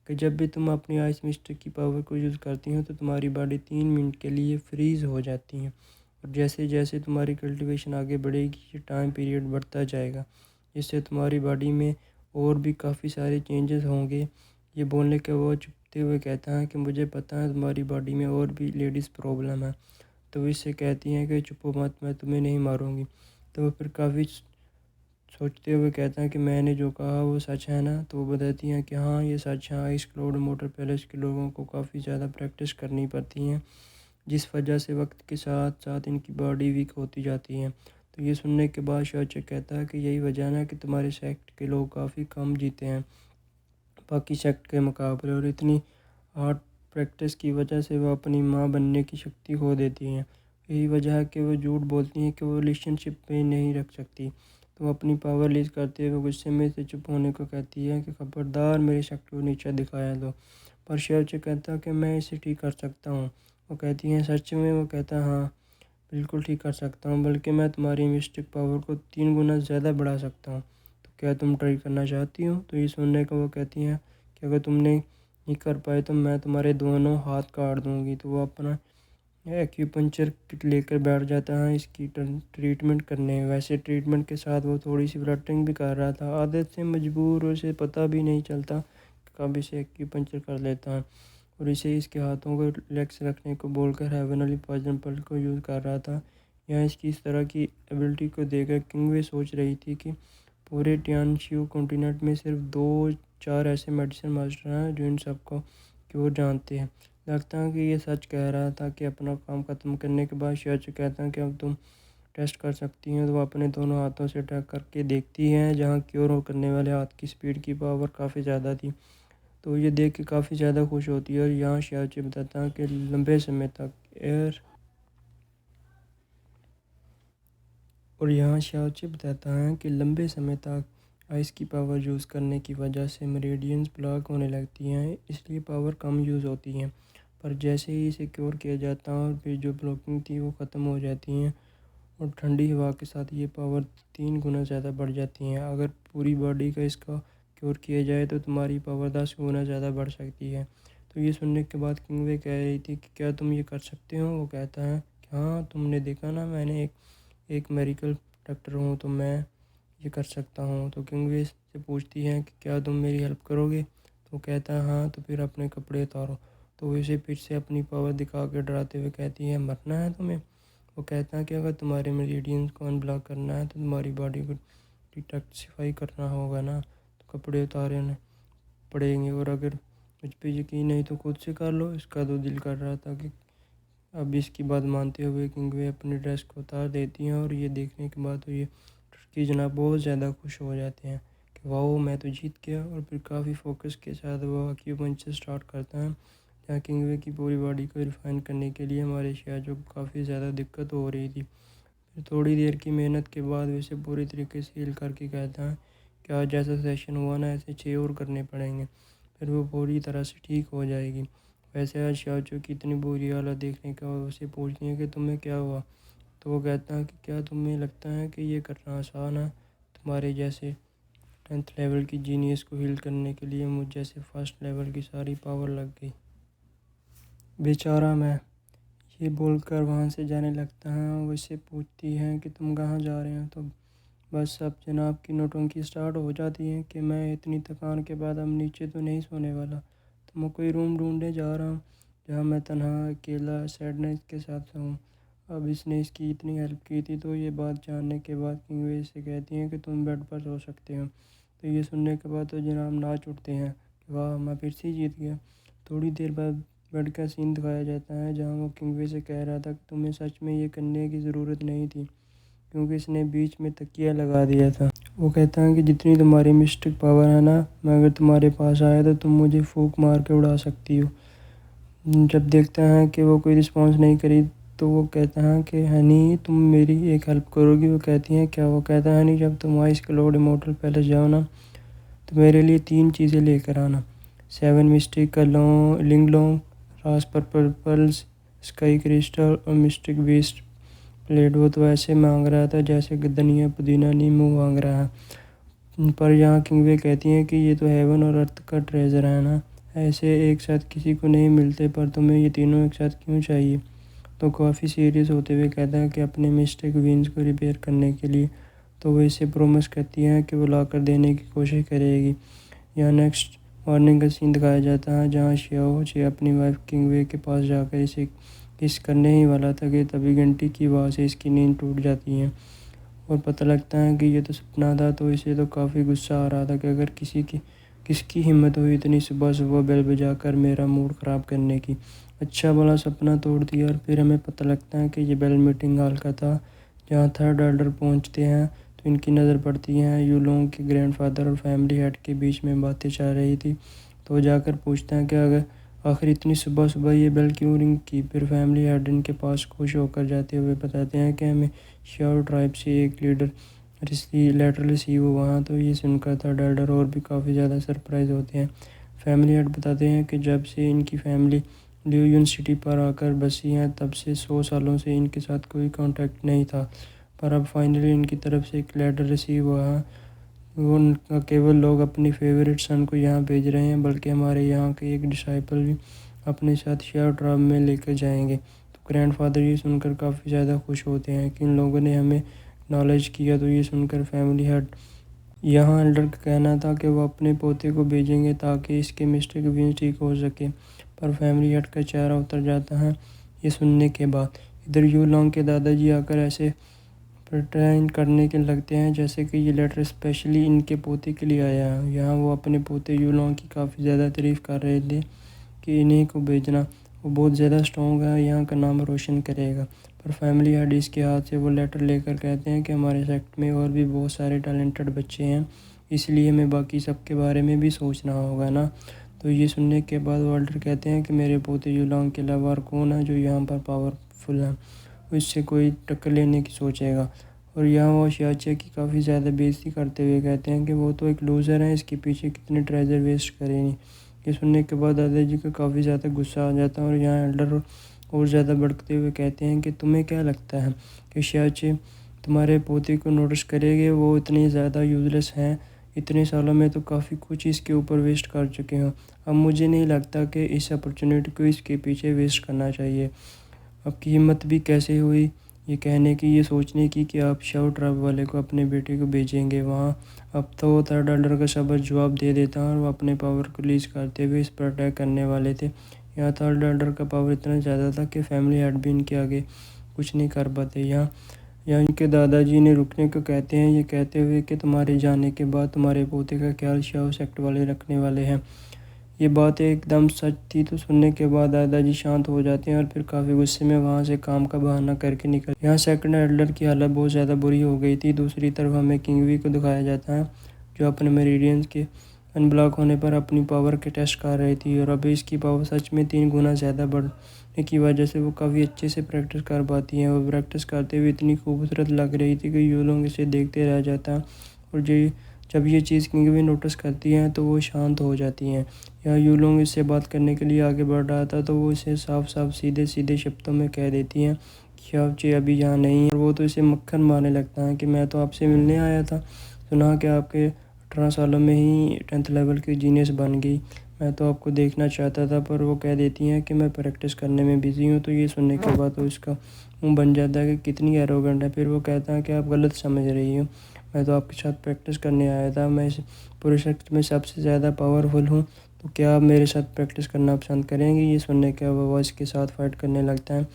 कि जब भी तुम अपनी आइस मिस्टर की पावर को यूज़ करती हो तो तुम्हारी बॉडी 3 मिनट के लिए फ्रीज़ हो जाती है। और जैसे जैसे तुम्हारी कल्टीवेशन आगे बढ़ेगी, ये टाइम पीरियड बढ़ता जाएगा, जिससे तुम्हारी बॉडी में और भी काफ़ी सारे चेंजेस होंगे। ये बोलने के वो चुपते हुए कहता है कि मुझे पता है तुम्हारी बॉडी में और भी लेडीज़ प्रॉब्लम है। तो वो इससे कहती हैं कि चुप मत, मैं तुम्हें नहीं मारूंगी। तो वो फिर काफ़ी सोचते हुए कहता है कि मैंने जो कहा वो सच है ना। तो वो बताती हैं कि हाँ ये सच है। आइस क्लाउड मोटर पैलेस के लोगों को काफ़ी ज़्यादा प्रैक्टिस करनी पड़ती है, जिस वजह से वक्त के साथ साथ इनकी बॉडी वीक होती जाती है। तो ये सुनने के बाद शाओचे कहता है कि यही वजह है ना कि तुम्हारे सेक्ट के लोग काफ़ी कम जीते हैं बाकी सेक्ट के मुकाबले, और इतनी हार्ड प्रैक्टिस की वजह से वो अपनी माँ बनने की शक्ति खो देती हैं। यही वजह है कि वो झूठ बोलती हैं कि वो रिलेशनशिप में नहीं रख सकती। तो वो अपनी पावर लीज करते हुए गुस्से में से चुप होने को कहती है कि खबरदार मेरे शक को नीचा दिखाया दो। पर शेरचे कहता है कि मैं इसे ठीक कर सकता हूँ। वो कहती हैं सच में? वो कहता है हाँ बिल्कुल ठीक कर सकता हूँ, बल्कि मैं तुम्हारी मिस्टिक पावर को 3 गुना ज़्यादा बढ़ा सकता हूँ। तो क्या तुम ट्राई करना चाहती हो? तो ये सुनने को वो कहती हैं कि अगर तुमने नहीं कर पाए तो मैं तुम्हारे दोनों हाथ काट दूँगी। तो वो अपना एक्यूपंक्चर किट लेकर बैठ जाता है इसकी ट्रीटमेंट करने। वैसे ट्रीटमेंट के साथ वो थोड़ी सी फ्लटरिंग भी कर रहा था, आदत से मजबूर, उसे पता भी नहीं चलता कब इसे एक्यूपंक्चर कर लेता है। और इसे इसके हाथों को रिलैक्स रखने को बोलकर हेवन पॉइजन पर्ल को यूज़ कर रहा था। यहाँ इसकी इस तरह की एबिलिटी को देखकर किंगवे सोच रही थी कि पूरे टियानशियो कॉन्टिनेंट में सिर्फ 2-4 ऐसे मेडिसिन मास्टर हैं जो इन सबको क्योर जानते हैं। लगता है कि ये सच कह रहा था कि अपना काम ख़त्म करने के बाद शियाचू कहता है कि अब तुम टेस्ट कर सकती हैं। तो वो अपने दोनों हाथों से ट्रैक करके देखती हैं, जहाँ क्योर करने वाले हाथ की स्पीड की पावर काफ़ी ज़्यादा थी। तो ये देख के काफ़ी ज़्यादा खुश होती है और यहाँ शियाचू बताता है कि लंबे समय तक एयर और यहाँ शाओची बताता है कि लंबे समय तक आइस की पावर यूज़ करने की वजह से मेरिडियंस ब्लॉक होने लगती हैं, इसलिए पावर कम यूज़ होती है। पर जैसे ही इसे क्योर किया जाता है और फिर जो ब्लॉकिंग थी वो ख़त्म हो जाती हैं और ठंडी हवा के साथ ये पावर 3 गुना ज़्यादा बढ़ जाती हैं। अगर पूरी बॉडी का इसका क्योर किया जाए तो तुम्हारी पावर 10 गुना ज़्यादा बढ़ सकती है। तो ये सुनने के बाद किंगवे कह रही थी कि क्या तुम ये कर सकते हो? वो कहता है कि हाँ, तुमने देखा ना, मैंने एक मेडिकल डॉक्टर हूँ तो मैं ये कर सकता हूँ। तो किंगवे से पूछती हैं कि क्या तुम मेरी हेल्प करोगे? तो कहता है हाँ, तो फिर अपने कपड़े उतारो। तो वो इसे फिर से अपनी पावर दिखा के डराते हुए कहती है मरना है तुम्हें? वो कहता है कि अगर तुम्हारे मेरिडियंस को अनब्लॉक करना है तो तुम्हारी बॉडी को डिटॉक्सिफाई करना होगा ना, तो कपड़े उतारने पड़ेंगे। और अगर मुझ पर यकीन नहीं तो खुद से कर लो। इसका तो दिल कर रहा था कि अब इसकी बात मानते हुए किंगवे अपनी ड्रेस को उतार देती हैं और ये देखने के बाद तो ये टर्की जनाब बहुत ज़्यादा खुश हो जाते हैं कि वाओ, मैं तो जीत गया। और फिर काफ़ी फोकस के साथ वो एक्यूपंक्चर स्टार्ट करता है, जहाँ किंगवे की पूरी बॉडी को रिफाइन करने के लिए हमारे शियाचू को काफ़ी ज़्यादा दिक्कत हो रही थी। फिर थोड़ी देर की मेहनत के बाद वैसे पूरी तरीके से हील करके कहता है कि आज जैसा सेशन हुआ ना, ऐसे 6 और करने पड़ेंगे, फिर वो पूरी तरह से ठीक हो जाएगी। वैसे आज शियाचू की इतनी बुरी हालत देखने का उसे पूछती है कि तुम्हें क्या हुआ? तो वो कहता है कि क्या तुम्हें लगता है कि ये करना आसान है? तुम्हारे जैसे 10th लेवल की जीनियस को हील करने के लिए मुझ जैसे फर्स्ट लेवल की सारी पावर लग गई। बेचारा मैं, ये बोलकर वहाँ से जाने लगता है। वो इससे पूछती है कि तुम कहाँ जा रहे हो? तो बस अब जनाब की नौटंकी स्टार्ट हो जाती है कि मैं इतनी थकान के बाद अब नीचे तो नहीं सोने वाला, तो मैं कोई रूम ढूंढने जा रहा हूँ जहाँ मैं तन्हा अकेला सैडनेस के साथ सोऊं। अब इसने इसकी इतनी हेल्प की थी, तो ये बात जानने के बाद किंगवे से कहती हैं कि तुम बेड पर सो सकते हो। तो ये सुनने के बाद तो जनाब नाच उठते हैं कि वाह, मैं फिर से जीत गया। थोड़ी देर बाद बेड का सीन दिखाया जाता है, जहाँ वो किंगवे से कह रहा था कि तुम्हें सच में ये करने की ज़रूरत नहीं थी, क्योंकि इसने बीच में तकिया लगा दिया था। वो कहता है कि जितनी तुम्हारी मिस्टिक पावर है ना, मैं अगर तुम्हारे पास आया तो तुम मुझे फूंक मार के उड़ा सकती हो। जब देखता है कि वो कोई रिस्पॉन्स नहीं करी, तो वो कहता है कि हनी, तुम मेरी एक हेल्प करोगी? वो कहती हैं क्या? वो कहता है हनी, जब तुम आइस क्लोड इमोर्टल पैलेस जाओ ना, तो मेरे लिए 3 चीज़ें लेकर आना। 7 मिस्टिक का लिंगलोंग, रास पर्पल पर्ल्स, स्काई क्रिस्टल और मिस्टिक बीस्ट प्लेट। वो तो ऐसे मांग रहा था जैसे कि धनिया पुदीना नींबू मांग रहा है। पर यहाँ किंगवे कहती हैं कि ये तो हेवन और अर्थ का ट्रेजर है ना, ऐसे एक साथ किसी को नहीं मिलते, पर तुम्हें ये तीनों एक साथ क्यों चाहिए? तो काफ़ी सीरियस होते हुए कहता है कि अपने मिस्टेक विंस को रिपेयर करने के लिए। तो वो इसे प्रोमिस करती है कि वो ला कर देने की कोशिश करेगी। यहाँ नेक्स्ट मॉर्निंग का सीन दिखाया जाता है, जहाँ शियाओ चे अपनी वाइफ किंगवे के पास जाकर इसे किस करने ही वाला था कि तभी घंटी की आवाज़ से इसकी नींद टूट जाती है और पता लगता है कि ये तो सपना था। तो इसे तो काफ़ी गुस्सा आ रहा था कि अगर किसकी हिम्मत हुई इतनी सुबह सुबह बेल बजाकर मेरा मूड ख़राब करने की। अच्छा भला सपना तोड़ दिया। और फिर हमें पता लगता है कि ये बेल मीटिंग हॉल का था, जहाँ थर्ड एल्डर पहुँचते हैं तो इनकी नज़र पड़ती है यूलोंग के ग्रैंडफादर और फैमिली हेड के बीच में बातें चल रही थी। तो वो जाकर पूछते हैं कि अगर आखिर इतनी सुबह सुबह ये बेल क्यों रिंग की? फिर फैमिली हेड इनके पास खुश होकर जाते हुए बताते हैं कि हमें श्योर ट्राइब से एक लेटर रिसीव हुआ। तो ये सुनकर थर्ड एल्डर और भी काफ़ी ज़्यादा सरप्राइज होते हैं। फैमिली हेड बताते हैं कि जब से इनकी फैमिली ल्यूयन सिटी पर आकर बसी हैं, तब से 100 सालों से इनके साथ कोई कांटेक्ट नहीं था, पर अब फाइनली इनकी तरफ से एक लेटर रिसीव हुआ है। वो न केवल लोग अपनी फेवरेट सन को यहाँ भेज रहे हैं, बल्कि हमारे यहाँ के एक डिसाइपल भी अपने साथ शेयर ट्राइब में लेकर जाएंगे। तो ग्रैंडफादर ये सुनकर काफ़ी ज़्यादा खुश होते हैं कि इन लोगों ने हमें नॉलेज किया। तो ये सुनकर फैमिली हेड यहाँ एल्डर का कहना था कि वो अपने पोते को भेजेंगे ताकि इसके मिस्टेक भी ठीक हो सके, पर फैमिली हट का चेहरा उतर जाता है ये सुनने के बाद। इधर यूलोंग के दादाजी आकर ऐसे प्रटेंड करने के लगते हैं जैसे कि ये लेटर स्पेशली इनके पोते के लिए आया है। यहाँ वो अपने पोते यूलोंग की काफ़ी ज़्यादा तारीफ़ कर रहे थे कि इन्हीं को भेजना, वो बहुत ज़्यादा स्ट्रॉन्ग है, यहाँ का नाम रोशन करेगा। पर फैमिली हेड इसके हाथ से वो लेटर लेकर कहते हैं कि हमारे सेक्ट में और भी बहुत सारे टैलेंटेड बच्चे हैं, इसलिए हमें बाकी सब के बारे में भी सोचना होगा ना। तो ये सुनने के बाद वाल्टर कहते हैं कि मेरे पोते यूलोंग के अलावा और कौन है जो यहाँ पर पावरफुल है, इससे कोई टक्कर लेने की सोचेगा। और यहाँ वो शियाचे की काफ़ी ज़्यादा बेइज्जती करते हुए कहते हैं कि वो तो एक लूज़र है, इसके पीछे कितने ट्रेजर वेस्ट करेंगे। ये सुनने के बाद दादाजी को काफ़ी ज़्यादा गुस्सा आ जाता है और यहाँ एल्डर और ज़्यादा भड़कते हुए कहते हैं कि तुम्हें क्या लगता है कि शियाचे तुम्हारे पोते को नोटिस करेंगे? वो इतनी ज़्यादा यूज़लेस हैं, इतने सालों में तो काफ़ी कुछ इसके ऊपर वेस्ट कर चुके हो। अब मुझे नहीं लगता कि इस अपॉर्चुनिटी को इसके पीछे वेस्ट करना चाहिए। आपकी हिम्मत भी कैसे हुई ये कहने की, ये सोचने की कि आप शाउ ट्राइब वाले को अपने बेटे को भेजेंगे वहाँ। अब तो वो थर्ड ऑर्डर का शब्द जवाब दे देता और वो अपने पावर को रिलीज करते हुए इस पर अटैक करने वाले थे। यहाँ थर्ड ऑर्डर का पावर इतना ज़्यादा था कि फैमिली हेड भी इनके आगे कुछ नहीं कर पाते। यहाँ इनके दादाजी ने रुकने को कहते हैं, ये कहते हुए कि तुम्हारे जाने के बाद तुम्हारे पोते का ख्याल शाउ सेक्ट वाले रखने वाले हैं। ये बात एकदम सच थी। तो सुनने के बाद दादाजी शांत हो जाते हैं और फिर काफ़ी गुस्से में वहाँ से काम का बहाना करके निकल। यहाँ सेकंड एल्डर की हालत बहुत ज़्यादा बुरी हो गई थी। दूसरी तरफ हमें किंगवी को दिखाया जाता है जो अपने मेरिडियंस के अनब्लॉक होने पर अपनी पावर के टेस्ट कर रही थी, और अभी इसकी पावर सच में 3 गुना ज़्यादा बढ़ने की वजह से वो काफ़ी अच्छे से प्रैक्टिस कर पाती हैं। वो प्रैक्टिस करते हुए इतनी खूबसूरत लग रही थी कि यूलोंग इसे देखते रह जाता। और जब ये चीज़ किंगवी नोटिस करती हैं तो वो शांत हो जाती हैं। या यूलोंग इससे बात करने के लिए आगे बढ़ रहा था तो वो इसे साफ साफ सीधे सीधे शब्दों में कह देती हैं कि आपचे अभी यहाँ नहीं है। और वो तो इसे मक्खन मारने लगता है कि मैं तो आपसे मिलने आया था, सुना कि आपके 18 सालों में ही 10th लेवल की जीनियस बन गई, मैं तो आपको देखना चाहता था। पर वो कह देती हैं कि मैं प्रैक्टिस करने में बिज़ी हूँ। तो ये सुनने के बाद तो इसका मुँह बन जाता है कि कितनी एरोगेंट है। फिर वो कहता है कि आप गलत समझ रही हो, मैं तो आपके साथ प्रैक्टिस करने आया था, मैं इस पूरे सेक्ट में सबसे ज़्यादा पावरफुल हूँ, तो क्या आप मेरे साथ प्रैक्टिस करना पसंद करेंगे? ये सुनने के बाद वॉइस के साथ फाइट करने लगता है।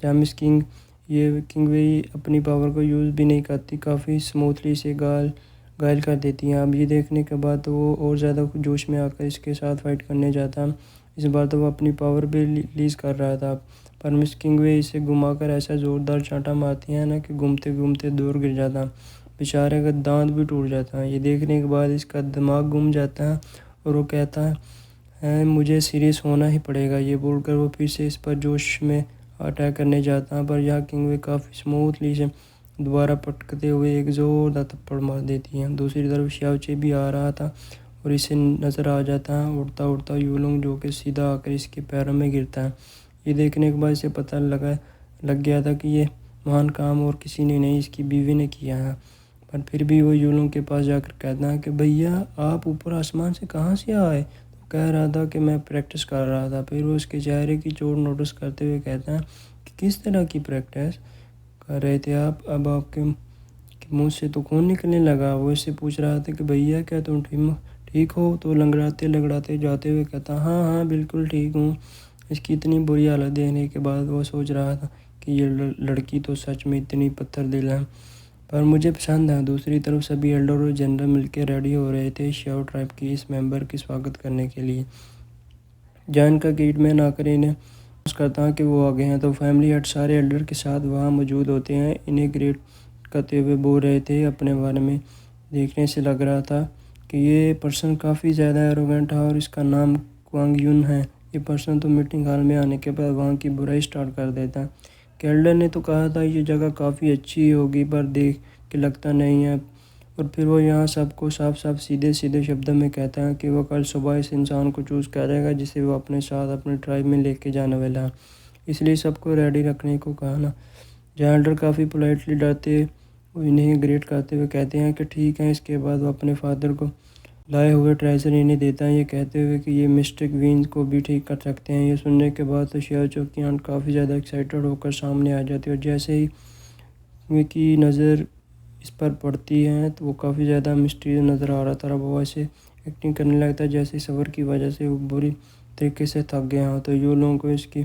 जहाँ किंग वे अपनी पावर को यूज़ भी नहीं करती, काफ़ी स्मूथली से घायल कर देती हैं। अब ये देखने के बाद तो वो और ज़्यादा जोश में आकर इसके साथ फाइट करने जाता है। इस बार तो वो अपनी पावर भी रिलीज़ कर रहा था, पर मिस किंगवे इसे घुमाकर ऐसा ज़ोरदार चांटा मारती हैं ना कि घूमते घूमते दूर गिर जाता। बेचारे का दांत भी टूट जाता है। ये देखने के बाद इसका दिमाग घूम जाता है और वो कहता है मुझे सीरियस होना ही पड़ेगा। ये बोलकर वो फिर से इस पर जोश में अटैक करने जाता है, पर यहाँ किंगवे काफ़ी स्मूथली से दोबारा पटकते हुए एक ज़ोरदार थप्पड़ मार देती है। दूसरी तरफ शाओचे भी आ रहा था और इसे नज़र आ जाता है उड़ता उड़ता यूलोंग, जो कि सीधा आकर इसके पैरों में गिरता है। ये देखने के बाद इसे पता लग गया था कि ये महान काम और किसी ने नहीं, इसकी बीवी ने किया है। पर फिर भी वो यूलोंग के पास जाकर कहता है कि भैया आप ऊपर आसमान से कहाँ से आए? तो कह रहा था कि मैं प्रैक्टिस कर रहा था। फिर वो उसके चेहरे की चोट नोटिस करते हुए कहता है कि किस तरह की प्रैक्टिस कर रहे थे आप? अब आपके मुंह से तो खून निकलने लगा। वो इससे पूछ रहा था कि भैया क्या तुम ठीक हो? तो लंगड़ाते लंगड़ाते जाते हुए कहता हाँ हाँ बिल्कुल ठीक हूँ। इसकी इतनी बुरी हालत देखने के बाद वो सोच रहा था कि ये लड़की तो सच में इतनी पत्थर दिल है, पर मुझे पसंद है। दूसरी तरफ सभी एल्डर और जनरल मिलकर रेडी हो रहे थे शाओ ट्राइब की इस मेंबर की स्वागत करने के लिए। जैन का गेट मैन आकर इन्हें अनाउंस करता है कि वो आ गए हैं। तो फैमिली हेड सारे एल्डर के साथ वहाँ मौजूद होते हैं। इन्हें ग्रेट करते हुए बोल रहे थे। अपने बारे में देखने से लग रहा था कि ये पर्सन काफ़ी ज़्यादा एरोगेंट है और इसका नाम क्वांग यून है। ये पर्सन तो मीटिंग हॉल में आने के बाद वहाँ की बुराई स्टार्ट कर देता है। कैल्डर ने तो कहा था ये जगह काफ़ी अच्छी होगी, पर देख के लगता नहीं है। और फिर वो यहाँ सबको साफ साफ सीधे सीधे शब्दों में कहता है कि वो कल सुबह इस इंसान को चूज़ करेगा जिसे वो अपने साथ अपने ट्राइब में लेके जाने वाला है, इसलिए सबको रेडी रखने को कहा ना। जैल्डर काफ़ी पोलाइटली डरते हुए इन्हें ग्रेट करते हुए कहते हैं कि ठीक है। इसके बाद वो अपने फादर को लाए हुए ट्रेजर इन्हें देता है, ये कहते हुए कि ये मिस्टेक वीन्स को भी ठीक कर सकते हैं। ये सुनने के बाद तो शियाचो की आंट काफ़ी ज़्यादा एक्साइटेड होकर सामने आ जाती है और जैसे ही की नज़र इस पर पड़ती हैं तो वो काफ़ी ज़्यादा मिस्टीरियस नज़र आ रहा था। वो ऐसे एक्टिंग करने लगता है जैसे सफ़र की वजह से वो बुरी तरीके से थक गया हो। तो यूँ लोगों को इसकी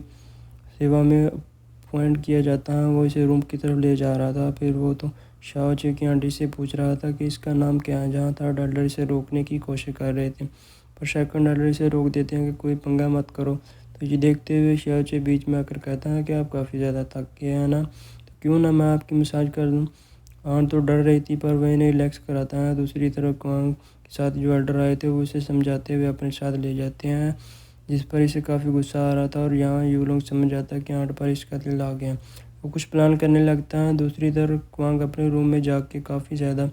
सेवा में अपॉइंट किया जाता है। वो इसे रूम की तरफ ले जा रहा था। फिर वो तो शाओचे की आंटी से पूछ रहा था कि इसका नाम क्या है। जहाँ थर्ड एल्डर इसे रोकने की कोशिश कर रहे थे, पर सेकंड एल्डर इसे रोक देते हैं कि कोई पंगा मत करो। तो ये देखते हुए शाओचे बीच में आकर कहता है कि आप काफ़ी ज़्यादा थक गए हैं ना, तो क्यों ना मैं आपकी मसाज कर दूँ। आंट तो डर रही थी पर वह इन्हें रिलैक्स कराता है। दूसरी तरफ क्वांग के साथ जो एल्डर आए थे वो इसे समझाते हुए अपने साथ ले जाते हैं, जिस पर इसे काफ़ी गुस्सा आ रहा था। और यहाँ यू लोग समझ जाता है कि आंट पर इसका दिल आ गया। वो कुछ प्लान करने लगता है। दूसरी तरफ क्वांग अपने रूम में जाके काफ़ी ज़्यादा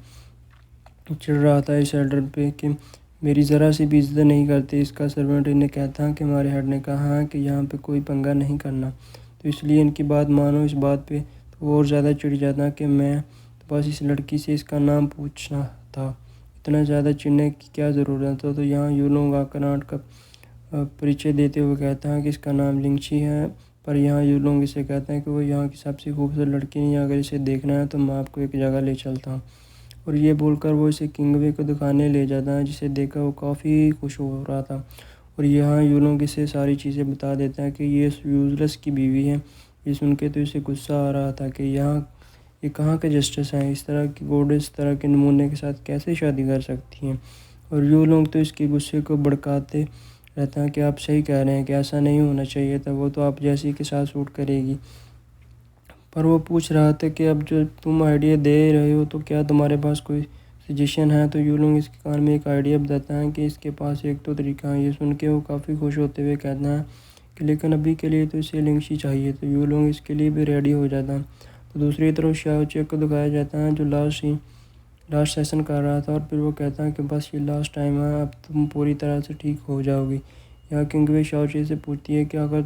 चिढ़ रहा था इस एल्डर पे कि मेरी ज़रा सी भी इज्जत नहीं करते। इसका सर्वेंट इन्हें कहता है कि हमारे हेड ने कहा है कि यहाँ पे कोई पंगा नहीं करना, तो इसलिए इनकी बात मानो। इस बात पे तो वो और ज़्यादा चिढ़ जाता कि मैं तो बस इस लड़की से इसका नाम पूछना था, इतना ज़्यादा चिढ़ने की क्या ज़रूरत था। तो यहाँ यू लोग आकर आंट का परिचय देते हुए कहता है कि इसका नाम लिंगची है। पर यहाँ यू लोग इसे कहते हैं कि वो यहाँ की सबसे खूबसूरत लड़की नहीं है, अगर इसे देखना है तो मैं आपको एक जगह ले चलता हूँ। और ये बोलकर वो इसे किंगवे को दिखाने ले जाता है, जिसे देखकर वो काफ़ी खुश हो रहा था। और यहाँ यू लोग इसे सारी चीज़ें बता देता है कि ये यूजलेस की बीवी है। ये सुन के तो इसे गुस्सा आ रहा था कि यहाँ ये कहाँ के जस्टिस हैं, इस तरह की गोडेस इस तरह के नमूने के साथ कैसे शादी कर सकती हैं। और यू लोग तो इसके गुस्से को भड़काते रहता है कि आप सही कह रहे हैं कि ऐसा नहीं होना चाहिए था, वो तो आप जैसी के साथ सूट करेगी। पर वो पूछ रहा था कि अब जो तुम आइडिया दे रहे हो तो क्या तुम्हारे पास कोई सजेशन है। तो यू लोग इसके कान में एक आइडिया बताता है कि इसके पास एक तो तरीका है। ये सुन के वो काफ़ी खुश होते हुए कहता है कि लेकिन अभी के लिए तो इसे लिंगशी चाहिए। तो यू लोग इसके लिए भी रेडी हो जाता है। तो दूसरी तरफ शाओचे को दिखाया जाता है जो लास्ट सेशन कर रहा था। और फिर वो कहता है कि बस ये लास्ट टाइम है, अब तुम पूरी तरह से ठीक हो जाओगी। यहाँ किंगवे शाओचे से पूछती है कि अगर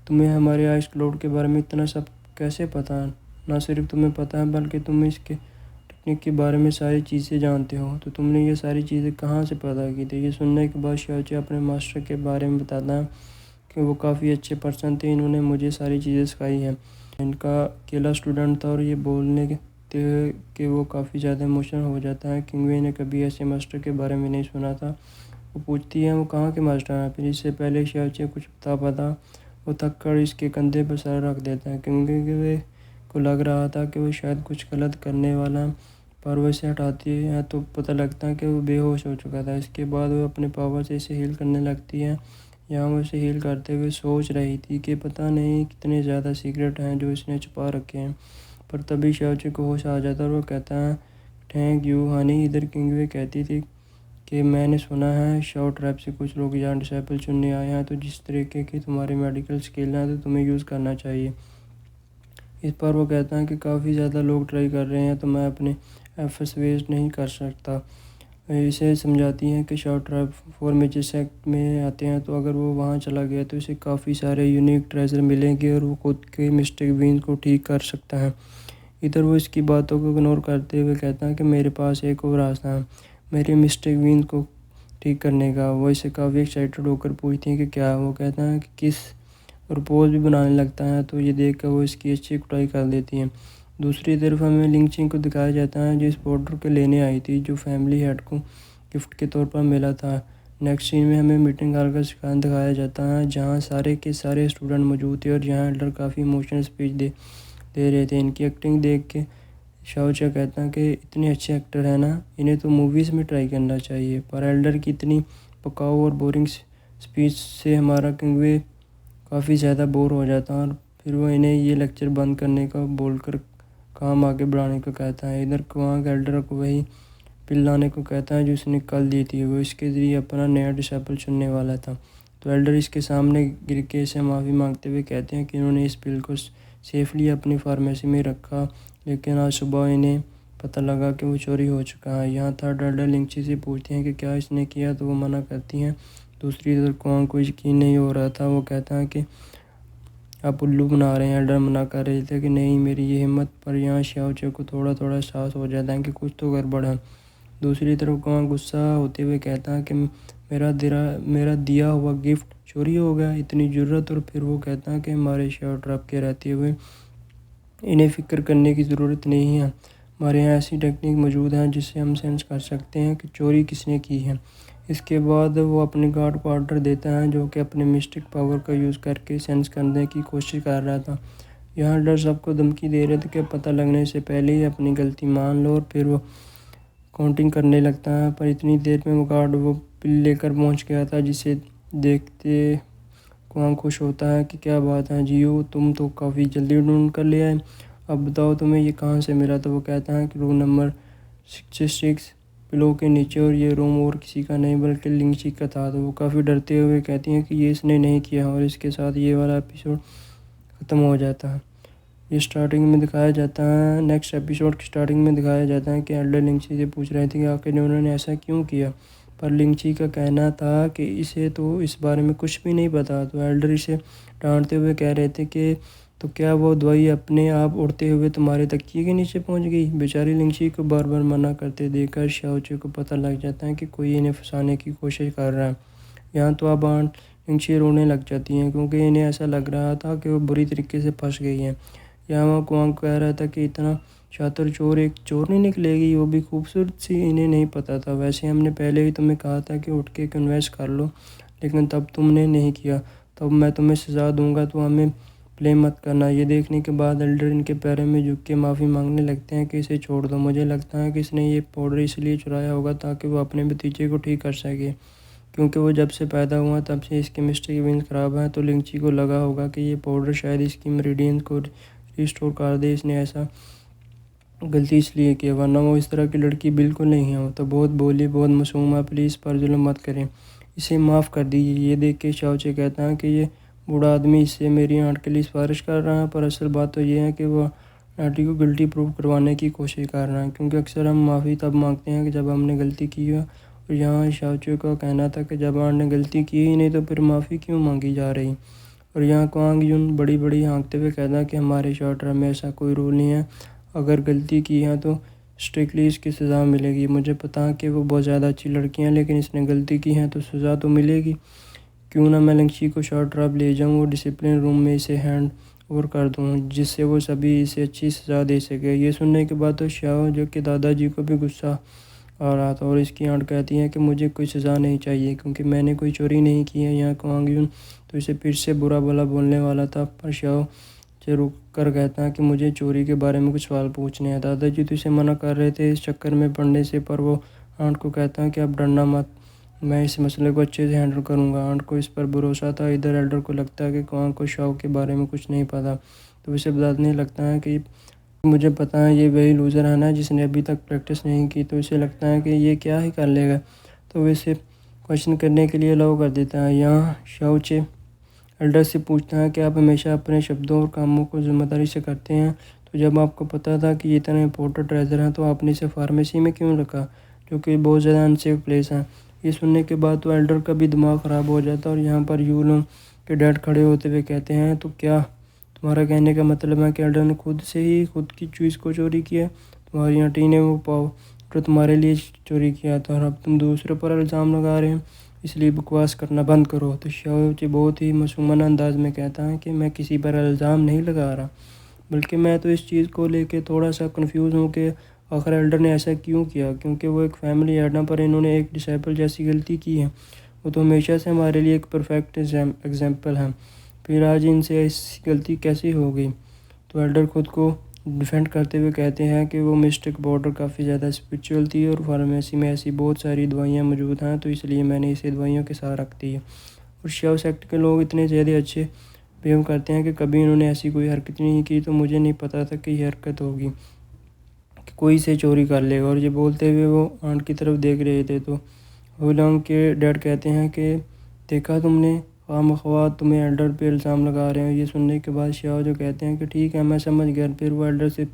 तुम्हें हमारे आइस क्लाउड के बारे में इतना सब कैसे पता है, ना सिर्फ तुम्हें पता है बल्कि तुम इसके टेक्निक के बारे में सारी चीज़ें जानते हो, तो तुमने ये सारी चीज़ें कहाँ से पता की थी। ये सुनने के बाद शाओचे अपने मास्टर के बारे में बताता है कि वो काफ़ी अच्छे पर्सन थे, इन्होंने मुझे सारी चीज़ें सिखाई हैं। इनका अकेला स्टूडेंट था। और ये बोलने के वो काफ़ी ज़्यादा इमोशनल हो जाता है। किंगवे ने कभी ऐसे मास्टर के बारे में नहीं सुना था। वो पूछती है वो कहाँ के मास्टर हैं। फिर इससे पहले शाओचे कुछ बता पाता वो थक कर इसके कंधे पर सर रख देता है। किंगवे को लग रहा था कि वो शायद कुछ गलत करने वाला है, पर वो इसे हटाती है तो पता लगता है कि वो बेहोश हो चुका था। इसके बाद वो अपने पावर से इसे हील करने लगती है। यहाँ वो इसे हील करते हुए सोच रही थी कि पता नहीं कितने ज़्यादा सीक्रेट हैं जो इसने छुपा रखे हैं। पर तभी शाओचे को होश आ जाता है और वो कहता है थैंक यू हनी। इधर किंगवे कहती थी कि मैंने सुना है शाओ ट्रैप से कुछ लोग यहाँ डिसाइपल चुनने आए हैं, तो जिस तरीके की तुम्हारी मेडिकल स्किल है तो तुम्हें यूज़ करना चाहिए। इस पर वो कहता है कि काफ़ी ज़्यादा लोग ट्राई कर रहे हैं तो मैं अपने एफर्ट्स वेस्ट नहीं कर सकता। इसे समझाती हैं कि शाओ ट्रैप 4 मेजर सेक्ट में आते हैं, तो अगर वो वहाँ चला गया तो इसे काफ़ी सारे यूनिक ट्रेजर मिलेंगे और वो खुद के मिस्टेक बीन को ठीक कर सकता है। इधर वो इसकी बातों को इग्नोर करते हुए कहता है कि मेरे पास एक और रास्ता है मेरे मिस्टेक बीन को ठीक करने का। वो इसे काफ़ी एक्साइटेड होकर पूछती हैं कि क्या। वो कहता है कि किस, और पोज भी बनाने लगता है। तो ये देख कर वो इसकी अच्छी कुटाई कर देती हैं। दूसरी तरफ हमें लिंगचिंग को दिखाया जाता है जो इस पाउडर के लेने आई थी, जो फैमिली हेड को गिफ्ट के तौर पर मिला था। नेक्स्ट सीन में हमें मीटिंग हॉल का सिखान दिखाया जाता है जहाँ सारे के सारे स्टूडेंट मौजूद थे और यहाँ एल्डर काफ़ी इमोशनल स्पीच दे रहे थे। इनकी एक्टिंग देख के शाओचे कहता है कि इतने अच्छे एक्टर हैं ना, इन्हें तो मूवीज़ में ट्राई करना चाहिए। पर एल्डर की इतनी पकाऊ और बोरिंग स्पीच से हमारा किंगवे काफ़ी ज़्यादा बोर हो जाता है और फिर वो इन्हें ये लेक्चर बंद करने का बोलकर काम आगे बढ़ाने को कहता है। इधर क्वांग एल्डर को वही पिल लाने को कहता है जो उसने कल दी थी। वो इसके ज़रिए अपना नया डिसाइपल चुनने वाला था। तो एल्डर इसके सामने गिर के इसे माफ़ी मांगते हुए कहते हैं कि इन्होंने इस पिल को सेफली अपनी फार्मेसी में रखा, लेकिन आज सुबह इन्हें पता लगा कि वो चोरी हो चुका है। यहाँ थर्ड एल्डर लिंगची से पूछते हैं कि क्या इसने किया, तो वो मना करती हैं। दूसरी तरफ क्वांग को यकीन नहीं हो रहा था। वो कहता है कि आप उल्लू बना रहे हैं। एल्डर मना कर रहे थे कि नहीं मेरी ये हिम्मत। पर यहाँ शाओचे को थोड़ा थोड़ा एहसास हो जाता है कि कुछ तो गड़बड़ है। दूसरी तरफ क्वांग गुस्सा होते हुए कहता है कि मेरा दिया हुआ गिफ्ट चोरी हो गया, इतनी ज़रूरत। और फिर वो कहता है कि हमारे शाओ ट्रैप के रहते हुए इन्हें फ़िक्र करने की ज़रूरत नहीं है। हमारे यहाँ ऐसी टेक्निक मौजूद है जिससे हम सेंस कर सकते हैं कि चोरी किसने की है। इसके बाद वो अपने गार्ड को ऑर्डर देता है जो कि अपने मिस्टिक पावर का यूज़ करके सेंस करने की कोशिश कर रहा था। यहाँ एल्डर सबको धमकी दे रहे थे कि पता लगने से पहले ही अपनी गलती मान लो, और फिर वो काउंटिंग करने लगता है। पर इतनी देर में वो गार्ड वो पिल लेकर पहुँच गया था, जिसे देखते क्वांग खुश होता है कि क्या बात है जियो, तुम तो काफ़ी जल्दी ढूंढ कर ले आए। अब बताओ तुम्हें ये कहाँ से मिला। तो वो कहता है कि रूम नंबर 66 पिलो के नीचे, और ये रूम और किसी का नहीं बल्कि लिंगची का था। तो वो काफ़ी डरते हुए कहती हैं कि ये इसने नहीं किया, और इसके साथ ये वाला एपिसोड ख़त्म हो जाता है। ये स्टार्टिंग में दिखाया जाता है, नेक्स्ट एपिसोड की स्टार्टिंग में दिखाया जाता है कि एल्डर लिंगची से पूछ रहे थे कि आखिर उन्होंने ऐसा क्यों किया, पर लिंगची का कहना था कि इसे तो इस बारे में कुछ भी नहीं पता। तो एल्डर इसे डांटते हुए कह रहे थे कि तो क्या वो दवाई अपने आप उड़ते हुए तुम्हारे तकिए के नीचे पहुंच गई। बेचारी लिंगची को बार बार मना करते देखकर शाओचे को पता लग जाता है कि कोई इन्हें फंसाने की कोशिश कर रहा है। यहाँ तो अब आंट लिंगची रोने लग जाती हैं, क्योंकि इन्हें ऐसा लग रहा था कि वो बुरी तरीके से फंस गई हैं। यहाँ वहाँ कुआंग कह रहा था कि इतना शातिर चोर एक चोर नहीं निकलेगी, वो भी खूबसूरत सी। इन्हें नहीं पता था, वैसे हमने पहले ही तुम्हें कहा था कि उठ के कन्वेंस कर लो, लेकिन तब तुमने नहीं किया। तब मैं तुम्हें सज़ा दूंगा, तो हमें ब्लेम मत करना। ये देखने के बाद एल्डर इनके पैरों में झुक के माफ़ी मांगने लगते हैं कि इसे छोड़ दो। मुझे लगता है कि इसने ये पाउडर इसलिए चुराया होगा ताकि वो अपने भतीजे को ठीक कर सके, क्योंकि वो जब से पैदा हुआ तब से इसके मिस्टर की विंग्स ख़राब हैं। तो लिंगची को लगा होगा कि ये पाउडर शायद इसकी मेरिडियन को रिस्टोर कर दे। इसने ऐसा गलती इसलिए किया, वरना वो इस तरह की लड़की बिल्कुल नहीं है। वो तो बहुत बोली, बहुत मासूम है, प्लीज़ पर जुल्म मत करें, इसे माफ़ कर दीजिए। ये देख के शाओचे कहता है कि ये बूढ़ा आदमी इससे मेरी आंट के लिए सिफारिश कर रहा है, पर असल बात तो ये है कि वह आंटी को गिल्टी प्रूव करवाने की कोशिश कर रहा है, क्योंकि अक्सर हम माफ़ी तब मांगते हैं कि जब हमने गलती की है। और यहाँ शाओचे का कहना था कि जब आंट ने गलती की ही नहीं तो फिर माफ़ी क्यों मांगी जा रही। और यहाँ क्वांग यून बड़ी बड़ी हाँकते हुए कहता कि हमारे शॉर्टर में ऐसा कोई रूल नहीं है, अगर गलती की है तो स्ट्रिक्टली इसकी सज़ा मिलेगी। मुझे पता है कि वो बहुत ज़्यादा अच्छी लड़की हैं, लेकिन इसने गलती की है तो सज़ा तो मिलेगी। क्यों ना मैं लिंगची को शॉर्ट ड्रॉप ले जाऊँ और डिसिप्लिन रूम में इसे हैंड ओवर कर दूँ, जिससे वो सभी इसे अच्छी सज़ा दे सके। ये सुनने के बाद तो शाओ जो कि दादाजी को भी गुस्सा आ रहा था, और इसकी आंट कहती हैं कि मुझे कोई सज़ा नहीं चाहिए क्योंकि मैंने कोई चोरी नहीं की है। यहाँ क्वांग यून तो इसे फिर से बुरा भला बोलने वाला था, पर शाओ से रुक कर कहता है कि मुझे चोरी के बारे में कुछ सवाल पूछने हैं। दादाजी तो इसे मना कर रहे थे इस चक्कर में पड़ने से, पर वो आंट को कहता है कि अब डरना मत, मैं इस मसले को अच्छे से हैंडल करूँगा। आंट को इस पर भरोसा था। इधर एल्डर को लगता है कि क्वांग को शाओ के बारे में कुछ नहीं पता, तो इसे बताने लगता है कि मुझे पता है ये वही लूज़र है ना जिसने अभी तक प्रैक्टिस नहीं की। तो इसे लगता है कि ये क्या ही कर लेगा, तो वो इसे क्वेश्चन करने के लिए अलाउ कर देता है। यहाँ शाओचे एल्डर से पूछता है कि आप हमेशा अपने शब्दों और कामों को जिम्मेदारी से करते हैं, तो जब आपको पता था कि ये इतना इंपॉर्टेंट ट्रेजर है तो आपने इसे फार्मेसी में क्यों रखा, जो कि बहुत ज़्यादा अनसेफ प्लेस है। ये सुनने के बाद तो एल्डर का भी दिमाग ख़राब हो जाता है। और यहाँ पर यूलोंग के डैड खड़े होते हुए कहते हैं तो क्या तुम्हारा कहने का मतलब है कि एल्डर ने खुद से ही खुद की चीज़ को चोरी किया। तुम्हारी आंटी ने वो पाउडर तुम्हारे लिए चोरी किया था, और अब तुम दूसरे पर इल्ज़ाम लगा रहे हैं, इसलिए बकवास करना बंद करो। तो शाओची बहुत ही मासूमाना अंदाज में कहता है कि मैं किसी पर इल्ज़ाम नहीं लगा रहा, बल्कि मैं तो इस चीज़ को लेके थोड़ा सा कंफ्यूज हूँ कि आखिर एल्डर ने ऐसा क्यों किया, क्योंकि वो एक फैमिली है ना, पर इन्होंने एक डिसेबल जैसी गलती की है। वो तो हमेशा से हमारे लिए एक परफेक्ट एग्जाम्पल है, फिर आज इनसे ऐसी गलती कैसे हो गई। तो एल्डर खुद को डिफेंड करते हुए कहते हैं कि वो मिस्टिक पाउडर काफ़ी ज़्यादा स्पिरिचुअल थी, और फार्मेसी में ऐसी बहुत सारी दवाइयाँ मौजूद हैं, तो इसलिए मैंने इसे दवाइयों के साथ रख दी है। और शव सेक्ट के लोग इतने ज़्यादा अच्छे बिहेव करते हैं कि कभी इन्होंने ऐसी कोई हरकत नहीं की, तो मुझे नहीं पता था कि ये हरकत होगी कि कोई इसे चोरी कर लेगा। और ये बोलते हुए वो आंट की तरफ देख रहे थे। तो हुलंग के डैड कहते हैं कि देखा तुमने, खामख्वा तुम्हें एल्डर पे इल्ज़ाम लगा रहे हैं। ये सुनने के बाद शाओ जो कहते हैं कि ठीक है मैं समझ गया। फिर वो एल्डर से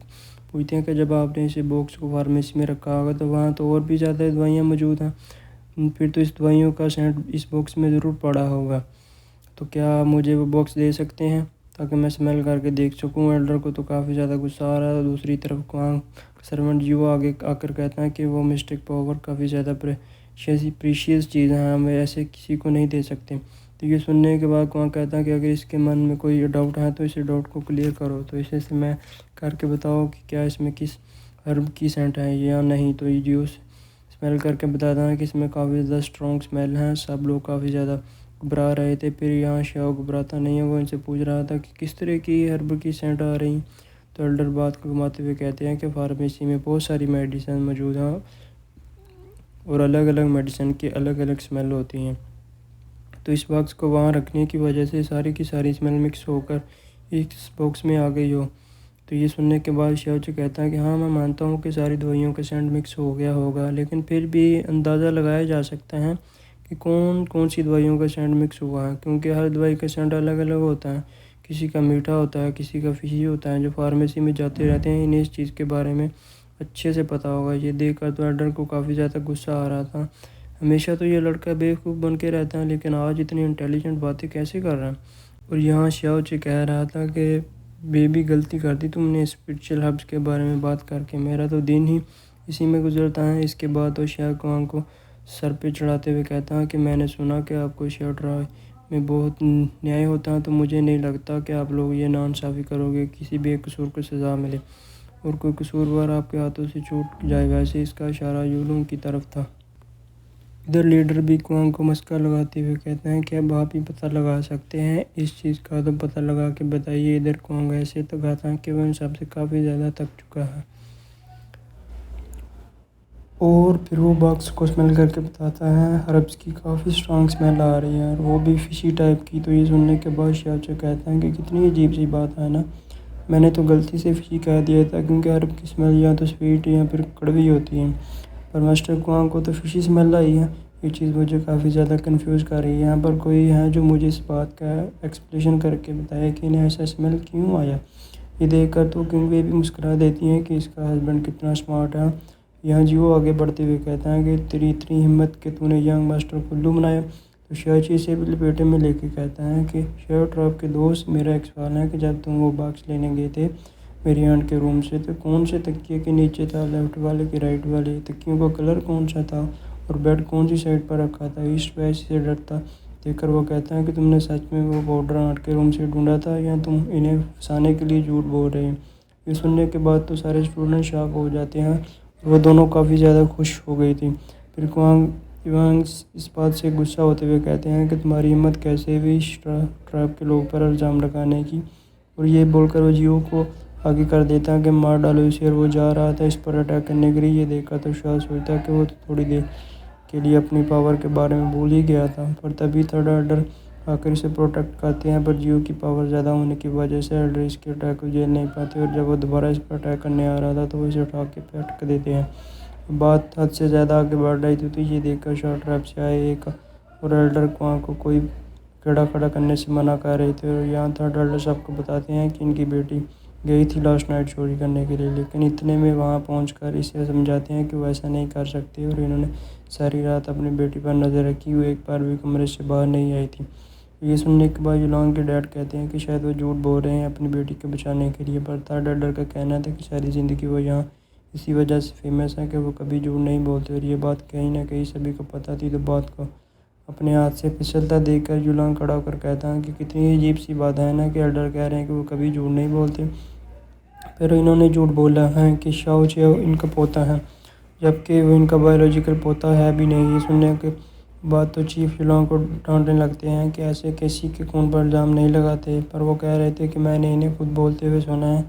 पूछते हैं कि जब आपने इसे बॉक्स को फार्मेसी में रखा होगा तो वहाँ तो और भी ज़्यादा दवाइयाँ मौजूद हैं, फिर तो इस दवाइयों का सेंट इस बॉक्स में ज़रूर पड़ा होगा, तो क्या आप मुझे वो बॉक्स दे सकते हैं ताकि मैं स्मेल करके देख सकूं। एल्डर को तो काफ़ी ज़्यादा गुस्सा आ रहा है। दूसरी तरफ क्वांग सर्वेंट जीवो आगे आकर कहता है कि वो मिस्टिक पावर काफ़ी ज़्यादा प्रीशियस चीज़ है, हम ऐसे किसी को नहीं दे सकते। तो ये सुनने के बाद क्वांग कहता है कि अगर इसके मन में कोई डाउट है तो इसे डाउट को क्लियर करो, तो इसे मैं करके बताओ कि क्या इसमें किस हर्ब की सेंट है या नहीं। तो जियो स्मेल करके बताता है कि इसमें काफ़ी ज़्यादा स्ट्रॉन्ग स्मेल है। सब लोग काफ़ी ज़्यादा घबरा रहे थे। फिर यहाँ शाह घबराता नहीं है, वो इनसे पूछ रहा था कि किस तरह की हर्ब की सेंट आ रही। तो एल्डर बात को घुमाते हुए कहते हैं कि फार्मेसी में बहुत सारी मेडिसिन मौजूद हैं और अलग अलग मेडिसिन की अलग अलग स्मेल होती हैं। तो इस बॉक्स को वहाँ रखने की वजह से सारी की सारी स्मेल मिक्स होकर इस बॉक्स में आ गई हो। तो ये सुनने के बाद शाओची कहता है कि हाँ, मैं मानता हूँ कि सारी दवाइयों का सेंट मिक्स हो गया होगा, लेकिन फिर भी अंदाज़ा लगाया जा सकता है कि कौन कौन सी दवाइयों का सेंट मिक्स हुआ है, क्योंकि हर दवाई का सेंट अलग अलग होता है। किसी का मीठा होता है, किसी का फिशी होता है। जो फार्मेसी में जाते रहते हैं इन्हें इस चीज़ के बारे में अच्छे से पता होगा। ये देखकर तो एडर को काफ़ी ज़्यादा गुस्सा आ रहा था। हमेशा तो ये लड़का बेवकूफ़ बन के रहता है, लेकिन आज इतनी इंटेलिजेंट बातें कैसे कर रहा है। और यहाँ शाओची कह रहा था कि बेबी गलती कर दी तुमने स्पिरिचुअल हब्स के बारे में बात करके, मेरा तो दिन ही इसी में गुजरता है। इसके बाद तो शाह कुआं को सर पे चढ़ाते हुए कहता है कि मैंने सुना कि आपको शाओट्राय में बहुत न्याय होता है, तो मुझे नहीं लगता कि आप लोग ये नाइंसाफ़ी करोगे, किसी बेकसूर को सज़ा मिले और कोई कसूरवार आपके हाथों से छूट जाए। वैसे इसका इशारा यूलुंग की तरफ था। इधर लीडर भी कुआं को मस्का लगाते हुए कहते हैं कि अब आप ही पता लगा सकते हैं इस चीज़ का, तो पता लगा के बताइए। इधर कुआं ऐसे तो कहता है कि वह इन सबसे काफ़ी ज़्यादा थक चुका है और फिर वो बॉक्स को स्मेल करके बताता है हर्ब्स की काफ़ी स्ट्रॉन्ग स्मेल आ रही है और वो भी फिशी टाइप की। तो ये सुनने के बाद शाओची कहता है कि कितनी अजीब सी बात है ना, मैंने तो गलती से फिशी कह दिया था, क्योंकि हर्ब की स्मेल या तो स्वीट या फिर कड़वी होती है, पर मास्टर कुआं को तो फिशी स्मेल आई है। ये चीज़ मुझे काफ़ी ज़्यादा कंफ्यूज कर रही है। यहाँ पर कोई है जो मुझे इस बात का एक्सप्लेनेशन करके बताए कि इन्हें ऐसा स्मेल क्यों आया। ये देखकर तो क्योंकि वे भी मुस्कुरा देती हैं कि इसका हस्बैंड कितना स्मार्ट है। यहाँ जियो आगे बढ़ते हुए कहता है कि तेरी इतनी हिम्मत कि तूने यंग मास्टर को उल्लू बनाया। तो शाओची इसे भी लपेटे में लेके कहता है कि शाओट्राय के दोस्त, मेरा एक सवाल है कि जब तुम वो बॉक्स लेने गए थे मेरी आंट के रूम से, तो कौन से तकिए के नीचे था, लेफ्ट वाले के राइट वाले, तकियों का कलर कौन सा था और बेड कौन सी साइड पर रखा था। ईस्ट वेस्ट से डरता देखकर वो कहता है कि तुमने सच में वो पाउडर आंट के रूम से ढूंढा था या तुम इन्हें फंसाने के लिए झूठ बोल रहे हैं। ये सुनने के बाद तो सारे स्टूडेंट शॉक हो जाते हैं। वो दोनों काफ़ी ज़्यादा खुश हो गई थी। फिर इवांग इस बात से गुस्सा होते हुए कहते हैं कि तुम्हारी हिम्मत कैसे हुई इस ट्रैप के लोग पर इल्ज़ाम लगाने की। और ये बोलकर वो जियो को आगे कर देता है कि मार डालो इसे, और वो जा रहा था इस पर अटैक करने के लिए। ये देखकर तो शाह सोचता है कि वो तो थोड़ी देर के लिए अपनी पावर के बारे में भूल ही गया था। पर तभी थर्ड ऑर्डर आकर इसे प्रोटेक्ट करते हैं, पर जियो की पावर ज़्यादा होने की वजह से ऑर्डर इसके अटैक को झेल नहीं पाते और जब वो दोबारा इस पर अटैक करने आ रहा था तो वो इसे उठा के पटक देते हैं। बात हद से ज़्यादा आगे बढ़ रही थी। तो ये देखकर शॉर्ट ट्रैप से आए एक और एल्डर कुआं को कोई खड़ा करने से मना कर रहे थे। और यहाँ थर्ड एल्डर सबको बताते हैं कि इनकी बेटी गई थी लास्ट नाइट चोरी करने के लिए, लेकिन इतने में वहाँ पहुंचकर इसे समझाते हैं कि वो ऐसा नहीं कर सकते और इन्होंने सारी रात अपनी बेटी पर नज़र रखी हुई एक बार भी कमरे से बाहर नहीं आई थी। ये सुनने के बाद युलांग के डैड कहते हैं कि शायद वो झूठ बोल रहे हैं अपनी बेटी को बचाने के लिए। पर थर्ड एल्डर का कहना था कि सारी ज़िंदगी वो यहाँ इसी वजह से फेमस है कि वो कभी झूठ नहीं बोलते और ये बात कहीं ना कहीं सभी को पता थी। तो बात को अपने हाथ से फिसलता देखकर युलांग खड़ा होकर कहता है कि कितनी अजीब सी बात है ना कि एल्डर कह रहे हैं कि वो कभी झूठ नहीं बोलते, फिर इन्होंने झूठ बोला है कि शाओ चेओ इनका पोता है, जबकि वो इनका बायोलॉजिकल पोता है भी नहीं। ये सुनने के बाद तो चीफ युलांग को डांटने लगते हैं कि ऐसे किसी के खून पर इल्ज़ाम नहीं लगाते, पर वो कह रहे थे कि मैंने इन्हें खुद बोलते हुए सुना है।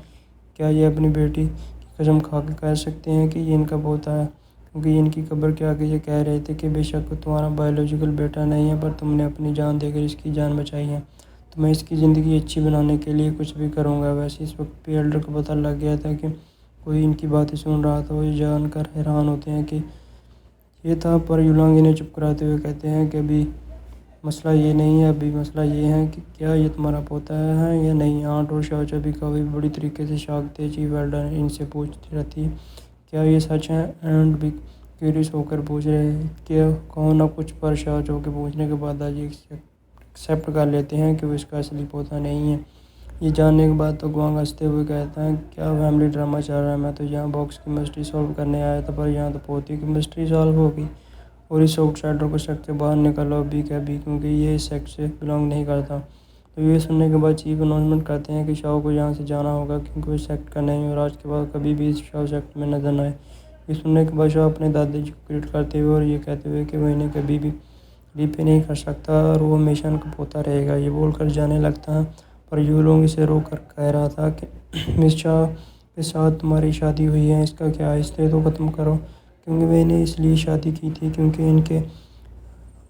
क्या ये अपनी बेटी की कसम खा के कह सकते हैं कि ये इनका पोता है, क्योंकि इनकी कब्र के आगे ये कह रहे थे कि बेशक तुम्हारा बायोलॉजिकल बेटा नहीं है, पर तुमने अपनी जान देकर इसकी जान बचाई है, तो मैं इसकी ज़िंदगी अच्छी बनाने के लिए कुछ भी करूँगा। वैसे इस वक्त भी एल्डर को पता लग गया था कि कोई इनकी बातें सुन रहा था। वो ये जानकर हैरान होते हैं कि ये था, पर युलांग इन्हें चुप कराते हुए कहते हैं कि अभी मसला ये नहीं है, अभी मसला ये है कि क्या ये तुम्हारा पोता है या नहीं। आंट और शाओचा भी काफ़ी बड़ी तरीके से शॉक थे। चीफ एल्डर इनसे पूछती रहती है क्या ये सच है, एंड भी क्यूरियस होकर पूछ रहे हैं कि कहो ना कुछ, पर शाओचा के पूछने के बाद आज एक्सेप्ट कर लेते हैं कि वो इसका असली पोता नहीं है। ये जानने के बाद तो गुआंग हंसते हुए कहता है क्या फैमिली ड्रामा चल रहा है, मैं तो यहाँ बॉक्स की मिस्ट्री सॉल्व करने आया था, पर यहाँ तो पोती की मिस्ट्री सॉल्व हो गई और इस आउटसाइडर को सेक्ट से बाहर निकालो अभी के अभी, क्योंकि ये इस सेक्ट से बिलोंग नहीं करता। तो ये सुनने के बाद चीफ अनाउंसमेंट करते हैं कि शाओ को यहाँ से जाना होगा क्योंकि वो सेक्ट का नहीं है और आज के बाद कभी भी इस शाओ सेक्ट में नजर न आए। ये सुनने के बाद शाओ अपने दादाजी को ग्रीट करते हुए और ये कहते हुए कि वो इन्हें कभी भी रिपे नहीं कर सकता और वो हमेशा उनका पोता रहेगा, ये बोलकर जाने लगता है। पर यूलोंग इसे रोक कर कह रहा था कि मिस शाह के साथ तुम्हारी शादी हुई है, इसका क्या है, इसलिए तो ख़त्म करो, क्योंकि मैंने इसलिए शादी की थी क्योंकि इनके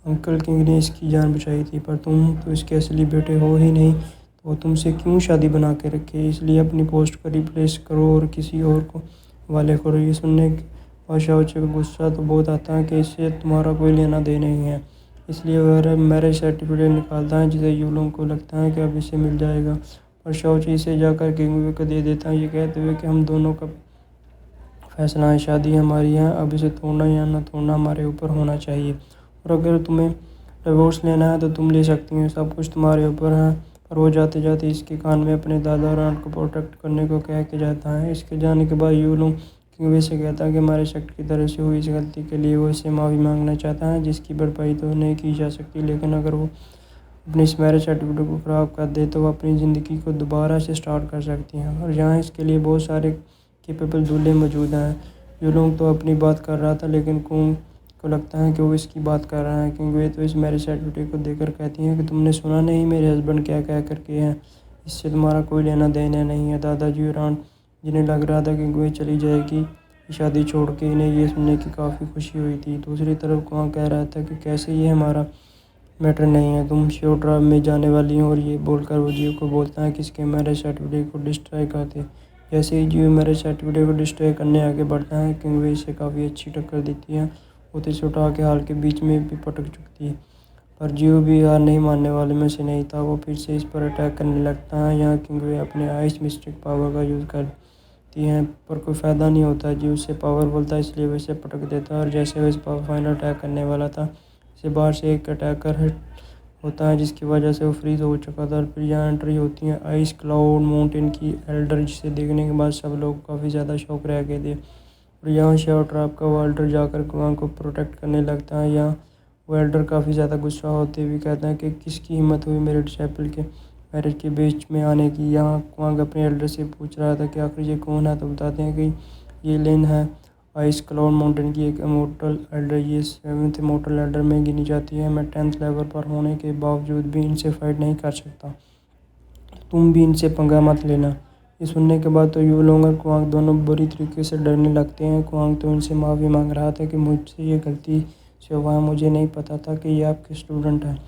अंकल किंग ने इसकी जान बचाई थी, पर तुम तो इसके असली बेटे हो ही नहीं, तो तुमसे क्यों शादी बना के रखे, इसलिए अपनी पोस्ट को रिप्लेस करो और किसी और को वाले करो। ये सुनने के बाद शाओचे को गुस्सा तो बहुत आता है कि इससे तुम्हारा कोई लेना देना नहीं है, इसलिए वह मैरिज सर्टिफिकेट निकालता है जिसे यूलोंग को लगता है कि अब इसे मिल जाएगा। पर शाओचे इसे जाकर किंगवे को दे देता है, ये कहते हुए कि हम दोनों का फैसला है, शादी हमारी है, अब इसे तोड़ना या ना तोड़ना हमारे ऊपर होना चाहिए, और अगर तुम्हें डिवोर्स लेना है तो तुम ले सकती हो, सब कुछ तुम्हारे ऊपर है। पर वो जाते जाते इसके कान में अपने दादा और आंट को प्रोटेक्ट करने को कह के जाता है। इसके जाने के बाद यूलोंग किंगवे से कहता है कि हमारे सेक्ट की तरफ से हुई इस गलती के लिए वो इससे माफ़ी मांगना चाहता है, जिसकी भरपाई तो नहीं की जा सकती, लेकिन अगर वो अपनी इस मैरिज सर्टिफिकेट को ख़राब कर दे तो वो अपनी ज़िंदगी को दोबारा से स्टार्ट कर सकती हैं, और यहाँ इसके लिए बहुत सारे केपेबल दूल्हे मौजूद हैं। यूलोंग तो अपनी बात कर रहा था, लेकिन कुंग को लगता है कि वो इसकी बात कर रहा है, क्योंकि वे तो इस मैरिज सर्टिफिकेट को देखकर कहती हैं कि तुमने सुना नहीं मेरे हस्बैंड क्या कह कर के हैं, इससे तुम्हारा कोई लेना देना नहीं है। दादाजी और आंट जिन्हें लग रहा था कि वे चली जाएगी शादी छोड़ के, इन्हें ये सुनने की काफ़ी खुशी हुई थी। दूसरी तरफ कुआं कह रहा था कि कैसे ये हमारा मैटर नहीं है, तुम श्योर ड्राइव में जाने वाली हो, और ये बोलकर वो जियो को बोलता है कि इसके मैरिज सर्टिफिकेट को डिस्ट्रॉय कर दे। जैसे ही जियो मैरिज सर्टिफिकेट को डिस्ट्रॉय करने आगे बढ़ता है, किंगवे इसे काफ़ी अच्छी टक्कर देती है, वो तो इसे उठा के हाल के बीच में भी पटक चुकती है। पर जियो भी हार नहीं मानने वाले में से नहीं था, वो फिर से इस पर अटैक करने लगता है। यहाँ किंगवे अपने आइस मिस्टिक पावर का यूज़ करती हैं, पर कोई फ़ायदा नहीं होता, जियो उससे पावरफुल था इसलिए वो इसे पटक देता है, और जैसे वो इस पर फाइनल अटैक करने वाला था, इसे बाहर से एक अटैकर हिट होता है जिसकी वजह से वो फ्रीज हो चुका था। और फिर यहाँ एंट्री होती है आइस क्लाउड माउंटेन की एल्डर, जिसे देखने के बाद सब लोग काफ़ी ज़्यादा शौक रह गए थे। और यहाँ शाओ ट्रैप का वो एल्डर जाकर कुआं को प्रोटेक्ट करने लगता है। यहाँ वो एल्डर काफ़ी ज़्यादा गुस्सा होते हुए कहता है कि किसकी हिम्मत हुई मेरे डिसाइपल के मैरिज के बीच में आने की। यहाँ कुआं अपने एल्डर से पूछ रहा था कि आखिर ये कौन है, तो बताते हैं कि ये लेन है, आइस क्लाउड माउंटेन की एक इमोर्टल एल्डर। ये 7th इमोर्टल एल्डर में गिनी जाती है। मैं 10th लेवल पर होने के बावजूद भी इनसे फाइट नहीं कर सकता, तुम भी इनसे पंगा मत लेना। ये सुनने के बाद तो यूलोंग और कुआंग दोनों बुरी तरीके से डरने लगते हैं। कुआंग तो इनसे माफ़ी मांग रहा था कि मुझसे ये गलती से हुआ है, मुझे नहीं पता था कि ये आपके स्टूडेंट हैं।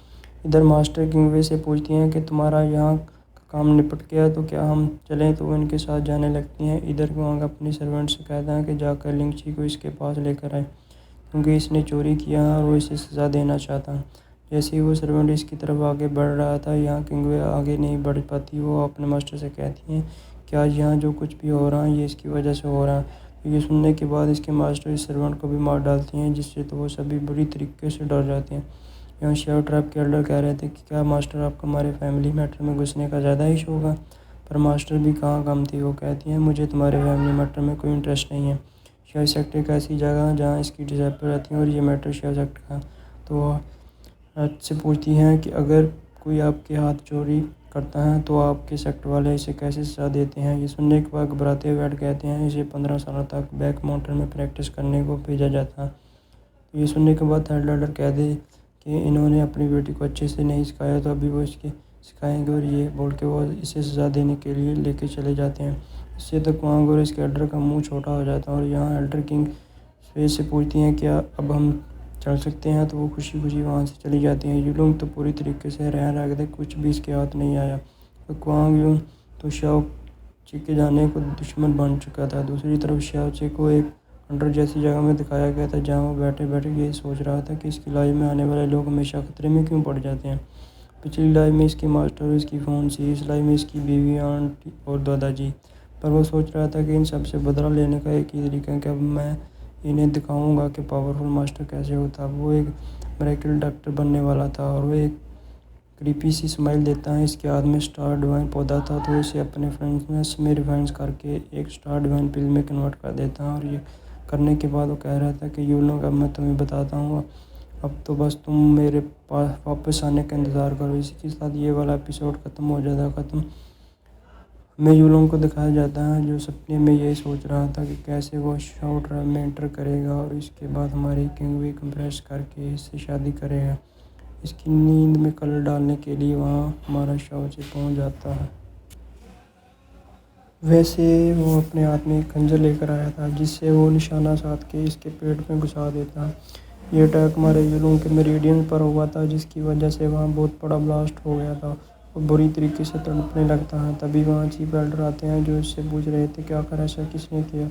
इधर मास्टर किंगवे से पूछती हैं कि तुम्हारा यहाँ का काम निपट गया तो क्या हम चलें, तो वो इनके साथ जाने लगती हैं। इधर कुआंग अपनी सर्वेंट से कहता है कि जाकर लिंगची को इसके पास लेकर आए, क्योंकि इसने चोरी किया है और वो इसे सज़ा देना चाहता है। जैसे ही वो सर्वेंट इसकी तरफ आगे बढ़ रहा था, यहाँ किंगवे आगे नहीं बढ़ पाती, वो अपने मास्टर से कहती हैं कि आज यहाँ जो कुछ भी हो रहा है ये इसकी वजह से हो रहा है। तो ये सुनने के बाद इसके मास्टर इस सर्वेंट को भी मार डालती हैं, जिससे तो वो सभी बुरी तरीके से डर जाते हैं। यहाँ शाओ ट्रैप के एल्डर कह रहे थे कि क्या मास्टर आपको हमारे फैमिली मैटर में घुसने का ज़्यादा ही शौक है, पर मास्टर भी कहाँ कम थी। वो कहती हैं मुझे तुम्हारे फैमिली मैटर में कोई इंटरेस्ट नहीं है। शाओ सेक्ट एक ऐसी जगह है जहाँ इसकी डिसाइपल रहती हैं और ये मैटर शाओ सेक्ट का। तो वो से पूछती हैं कि अगर कोई आपके हाथ चोरी करता है तो आपके सेक्ट वाले इसे कैसे सजा देते हैं। ये सुनने के बाद घबराते हुए एड कहते हैं इसे 15 साल तक बैक माउंटेन में प्रैक्टिस करने को भेजा जाता है। तो ये सुनने के बाद थर्ड एल्डर कह दे कि इन्होंने अपनी बेटी को अच्छे से नहीं सिखाया, तो अभी वो इसके सिखाएंगे, और ये बोल के वो इसे सज़ा देने के लिए लेके चले जाते हैं। इससे तो कुआंग और इसके एल्डर का मुंह छोटा हो जाता है, और यहाँ एल्डर किंग स्वेज से पूछती हैं क्या अब हम चल सकते हैं, तो वो खुशी खुशी वहाँ से चली जाती हैं। यूलोंग तो पूरी तरीके से हैरान रह गए थे, कुछ भी इसके हाथ नहीं आया। तो कुआंग यूं तो शाओचे के जाने को दुश्मन बन चुका था। दूसरी तरफ शाओचे को एक खंडर जैसी जगह में दिखाया गया था, जहाँ वो बैठे बैठे ये सोच रहा था कि इसकी लाइफ में आने वाले लोग हमेशा खतरे में क्यों पड़ जाते हैं। पिछली लाइफ में इसकी मास्टर और इसकी सी, इस लाइफ में इसकी बीवी, आंटी और दादाजी। पर वो सोच रहा था कि इन सब से बदला लेने का एक ही तरीका है कि अब मैं इन्हें दिखाऊंगा कि पावरफुल मास्टर कैसे होता। वो एक मिरेकल डॉक्टर बनने वाला था, और वो एक क्रीपी सी स्माइल देता है। इसके हाथ में स्टार डिवाइन पौधा था, तो इसे अपने फ्रेंड्स में रिफाइंस करके एक स्टार डिवाइन पिल में कन्वर्ट कर देता है। और ये करने के बाद वो कह रहा था कि यूलोंग अब मैं तुम्हें बताता हूँ अब तो बस तुम मेरे पास वापस आने का इंतज़ार करो। इसी के साथ ये वाला एपिसोड ख़त्म हो जाता है। हमें यूलोंग को दिखाया जाता है जो सपने में यही सोच रहा था कि कैसे वो शाओ ट्राइब में एंटर करेगा और इसके बाद हमारी किंग भी कंप्रेस करके इससे शादी करेगा। इसकी नींद में कलर डालने के लिए वहाँ हमारा शाओ चे पहुँच जाता है। वैसे वो अपने हाथ में एक खंजर लेकर आया था जिससे वो निशाना साध के इसके पेट में घुसा देता है। ये अटैक हमारे यूलोंग के मेरिडियन पर हुआ था जिसकी वजह से वहाँ बहुत बड़ा ब्लास्ट हो गया था और बुरी तरीके से तड़पने लगता है। तभी वहाँ चीफ एल्डर आते हैं जो इससे पूछ रहे थे कि आखिर ऐसा किसने किया,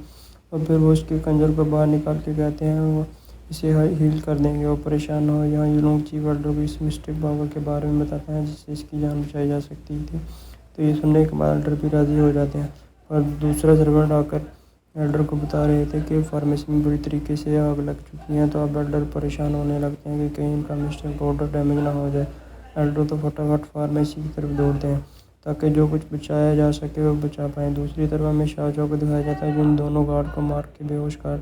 और फिर वो उसके खंजर को बाहर निकाल के कहते हैं वो इसे हील कर देंगे और परेशान हो। यहाँ यूलोंग चीफ एल्डर को इस मिस्टिक पावर के बारे में बताते हैं जिससे इसकी जान बचाई जा सकती थी। तो ये सुनने के बाद एल्डर भी राज़ी हो जाते हैं, और दूसरा सर्वेंट आकर एल्डर को बता रहे थे कि फार्मेसी में बुरी तरीके से आग लग चुकी है। तो अब एल्डर परेशान होने लगते हैं कि कहीं इनका मिस्टिक पाउडर डैमेज ना हो जाए। एल्डर तो फटाफट फार्मेसी की तरफ दौड़ते हैं ताकि जो कुछ बचाया जा सके वो बचा पाएँ। दूसरी तरफ हमें शाओ को दिखाया जाता है जिन दोनों गार्ड को मार के बेहोश कर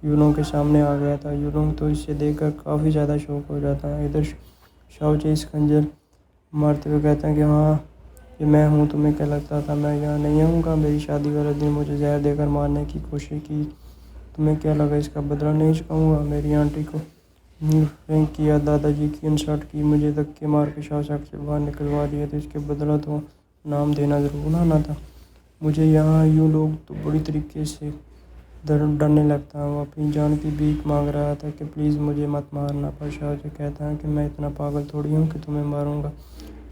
यूलोंग के सामने आ गया था। यूलोंग तो इसे देखकर काफ़ी ज़्यादा शौक हो जाता है। इधर शाओ इस खंजर मारते हुए कहते हैं कि हाँ ये मैं हूँ, तुम्हें क्या लगता था मैं यहाँ नहीं आऊँगा? मेरी शादी वाले दिन मुझे जहर देकर मारने की कोशिश की, तुम्हें क्या लगा इसका बदला नहीं चुकाऊँगा? मेरी आंटी को फ्रैंक किया, दादाजी की इंसल्ट की, मुझे धक्के मार के शासक से बाहर निकलवा दिया, तो इसके बदला तो नाम देना ज़रूर आना था। मुझे यहाँ यूँ लोग तो बुरी तरीके से डरने लगता है। वो अपनी जान की भीख मांग रहा था कि प्लीज़ मुझे मत मारना, पर शाहजहाँ कहता है कि मैं इतना पागल थोड़ी हूँ कि तुम्हें मारूंगा।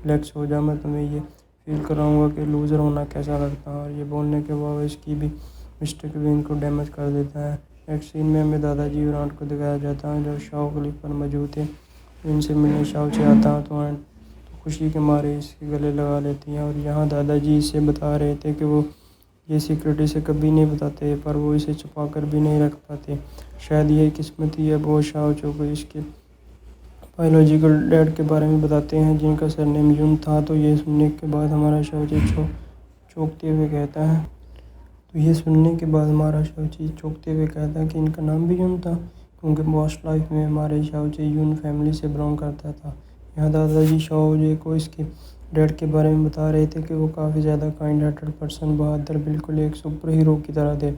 रिलैक्स हो जा, मैं तुम्हें ये फील कराऊंगा कि लूज़र होना कैसा लगता है। और ये बोलने के बाद इसकी भी मिस्टेक विन को डैमेज कर देता है। नेक्स्ट सीन में हमें दादाजी और आंट को दिखाया जाता है जो शाओ क्लिफ पर मौजूद थे। इनसे मिलने शाओ से आता है तो आंट खुशी के मारे इसके गले लगा लेती हैं, और यहाँ दादाजी इसे बता रहे थे कि वो ये सीक्रेट इसे कभी नहीं बताते, पर वो इसे छुपा कर भी नहीं रख पाते। शायद यही किस्मत ही है। वो शाओ को इसके बायोलॉजिकल डैड के बारे में बताते हैं जिनका सरनेम यून था। तो ये सुनने के बाद हमारा शाओ चौंकते हुए कहता है कि इनका नाम भी यून था, क्योंकि पास्ट लाइफ में हमारे शाओ यून फैमिली से बिलोंग करता था। यहाँ दादाजी शाओ को इसके डैड के बारे में बता रहे थे कि वो काफ़ी ज़्यादा काइंड हार्टेड पर्सन, बहादुर, बिल्कुल एक सुपर हीरो की तरह थे।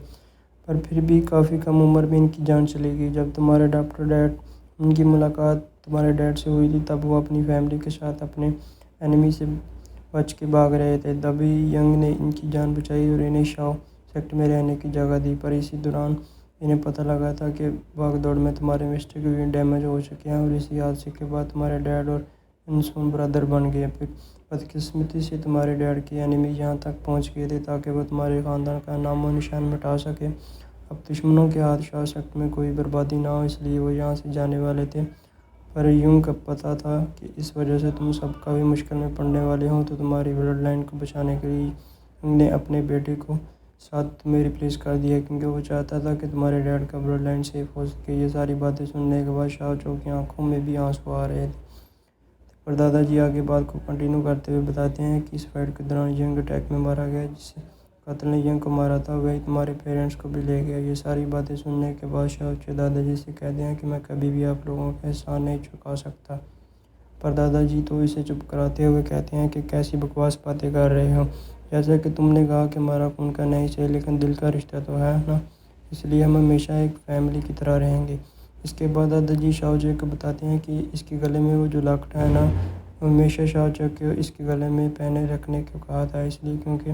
पर फिर भी काफ़ी कम उम्र में इनकी जान चली गई। जब तुम्हारे डॉक्टर डैड उनकी मुलाकात तुम्हारे डैड से हुई थी तब वो अपनी फैमिली के साथ अपने एनिमी से बच के भाग रहे थे। तभी यंग ने इनकी जान बचाई और इन्हें शाओ सेक्ट में रहने की जगह दी। पर इसी दौरान इन्हें पता लगा था कि भागदौड़ में तुम्हारे मिस्टेक भी डैमेज हो चुके हैं, और इसी हादसे के बाद तुम्हारे डैड और इंसोन ब्रदर बन गए। फिर बदकिस्मती से तुम्हारे डैड के एनिमी यहाँ तक पहुँच गए थे ताकि वो तुम्हारे ख़ानदान का नामो निशान मिटा सके। अब दुश्मनों के हाथ शाओ सेक्ट में कोई बर्बादी ना हो, इसलिए वो यहाँ से जाने वाले थे। पर यूं कब पता था कि इस वजह से तुम सब कभी मुश्किल में पड़ने वाले हो। तो तुम्हारी ब्लड लाइन को बचाने के लिए उनने अपने बेटे को साथ तुम्हें रिप्लेस कर दिया, क्योंकि वो चाहता था कि तुम्हारे डैड का ब्लड लाइन सेफ हो सके। ये सारी बातें सुनने के बाद शाओ की आंखों में भी आंसू आ रहे थे। पर दादाजी आगे बात को कंटिन्यू करते हुए बताते हैं कि इस फाइट के दौरान यंग अटैक में मारा गया, जिससे कातिल ने यंग को मारा था वही तुम्हारे पेरेंट्स को भी ले गया। ये सारी बातें सुनने के बाद शाओ दादाजी से कहते हैं कि मैं कभी भी आप लोगों का एहसान नहीं चुका सकता। पर दादाजी तो इसे चुप कराते हुए कहते हैं कि कैसी बकवास बातें कर रहे हो, जैसा कि तुमने कहा कि हमारा खून का नहीं सही लेकिन दिल का रिश्ता तो है ना, इसलिए हम हमेशा एक फैमिली की तरह रहेंगे। इसके बाद दादाजी शाओ को बताते हैं कि इसके गले में वो जो लॉकेट है ना, हमेशा शाओ को इसके गले में पहने रखने को कहा था, इसलिए क्योंकि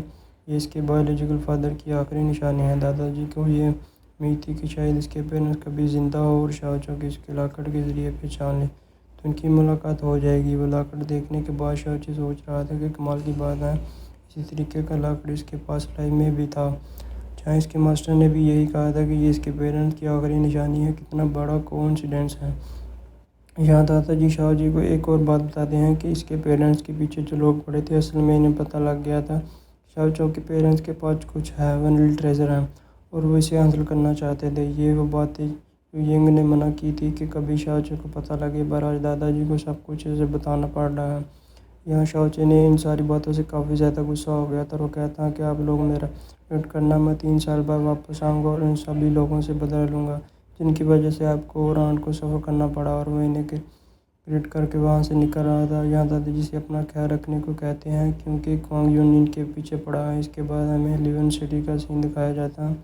ये इसके बायोलॉजिकल फादर की आखिरी निशानी है। दादाजी को ये उम्मीद थी कि शायद इसके पेरेंट्स कभी ज़िंदा हो और शाओ को इसके लॉकेट के ज़रिए पहचान ले तो उनकी मुलाकात हो जाएगी। वो लॉकेट देखने के बाद शाओ सोच रहा था कि कमाल की बात है, इसी तरीके का लॉकेट इसके पास लाइफ में भी था, जहाँ इसके मास्टर ने भी यही कहा था कि ये इसके पेरेंट्स की आखिरी निशानी है। कितना बड़ा कोइंसिडेंस है। यहाँ दादाजी शाओ को एक और बात बताते हैं कि इसके पेरेंट्स के पीछे जो लोग पड़े थे असल में इन्हें पता लग गया था शाओ के पेरेंट्स के पास कुछ हेवनली ट्रेजर है और वो इसे हासिल करना चाहते थे। ये वो बातें जो यंग ने मना की थी कि कभी शाओ को पता लगे, पर आज दादाजी को सब कुछ इसे बताना पड़ रहा है। यहाँ शाओ ने इन सारी बातों से काफ़ी ज़्यादा गुस्सा हो गया था। वो कहता है कि आप लोग मेरा वेट करना, मैं 3 साल बाद वापस आऊँगा और इन सभी लोगों से बदला लूँगा जिनकी वजह से आपको और आंट को सफ़र करना पड़ा और वो इन्हें क्रिएट करके वहाँ से निकल रहा था। यहाँ दादी जिसे अपना ख्याल रखने को कहते हैं क्योंकि क्वांग युन इनके पीछे पड़ा है। इसके बाद हमें लिवन सिटी का सीन दिखाया जाता है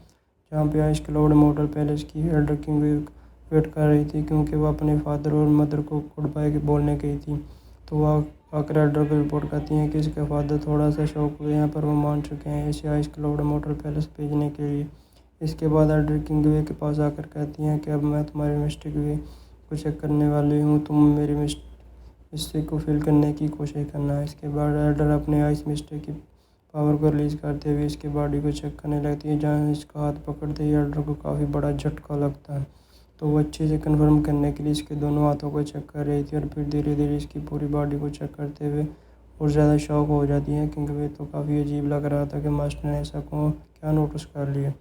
जहाँ पे आइस क्लाउड मॉडल पैलेस की एल्डर किंग वेट कर रही थी क्योंकि वह अपने फादर और मदर को गुड बाय बोलने गई थी। तो वह आकर एल्डर को रिपोर्ट करती हैं कि इसके फादर थोड़ा सा शौक हुए हैं पर वो मान चुके हैं इसे आइस क्लाउड मॉडल पैलेस भेजने के लिए। इसके बाद एल्डर किंग वे के पास आकर कहती हैं कि अब मैं तुम्हारे मिस्टेक वे को चेक करने वाली हूँ, तुम मेरी मिस्टेक को फिल करने की कोशिश करना है। इसके बाद एल्डर अपने आइस मिस्टेक की पावर को रिलीज करते हुए इसके बॉडी को चेक करने लगती है जहाँ इसका हाथ पकड़ते ही एल्डर को काफ़ी बड़ा झटका लगता है। तो वो अच्छे से कंफर्म करने के लिए इसके दोनों हाथों को चेक कर रही थी और फिर धीरे धीरे इसकी पूरी बॉडी को चेक करते हुए और ज़्यादा शॉक हो जाती है क्योंकि वे तो काफ़ी अजीब लग रहा था कि मास्टर ने ऐसा को क्या नोटिस कर लिया।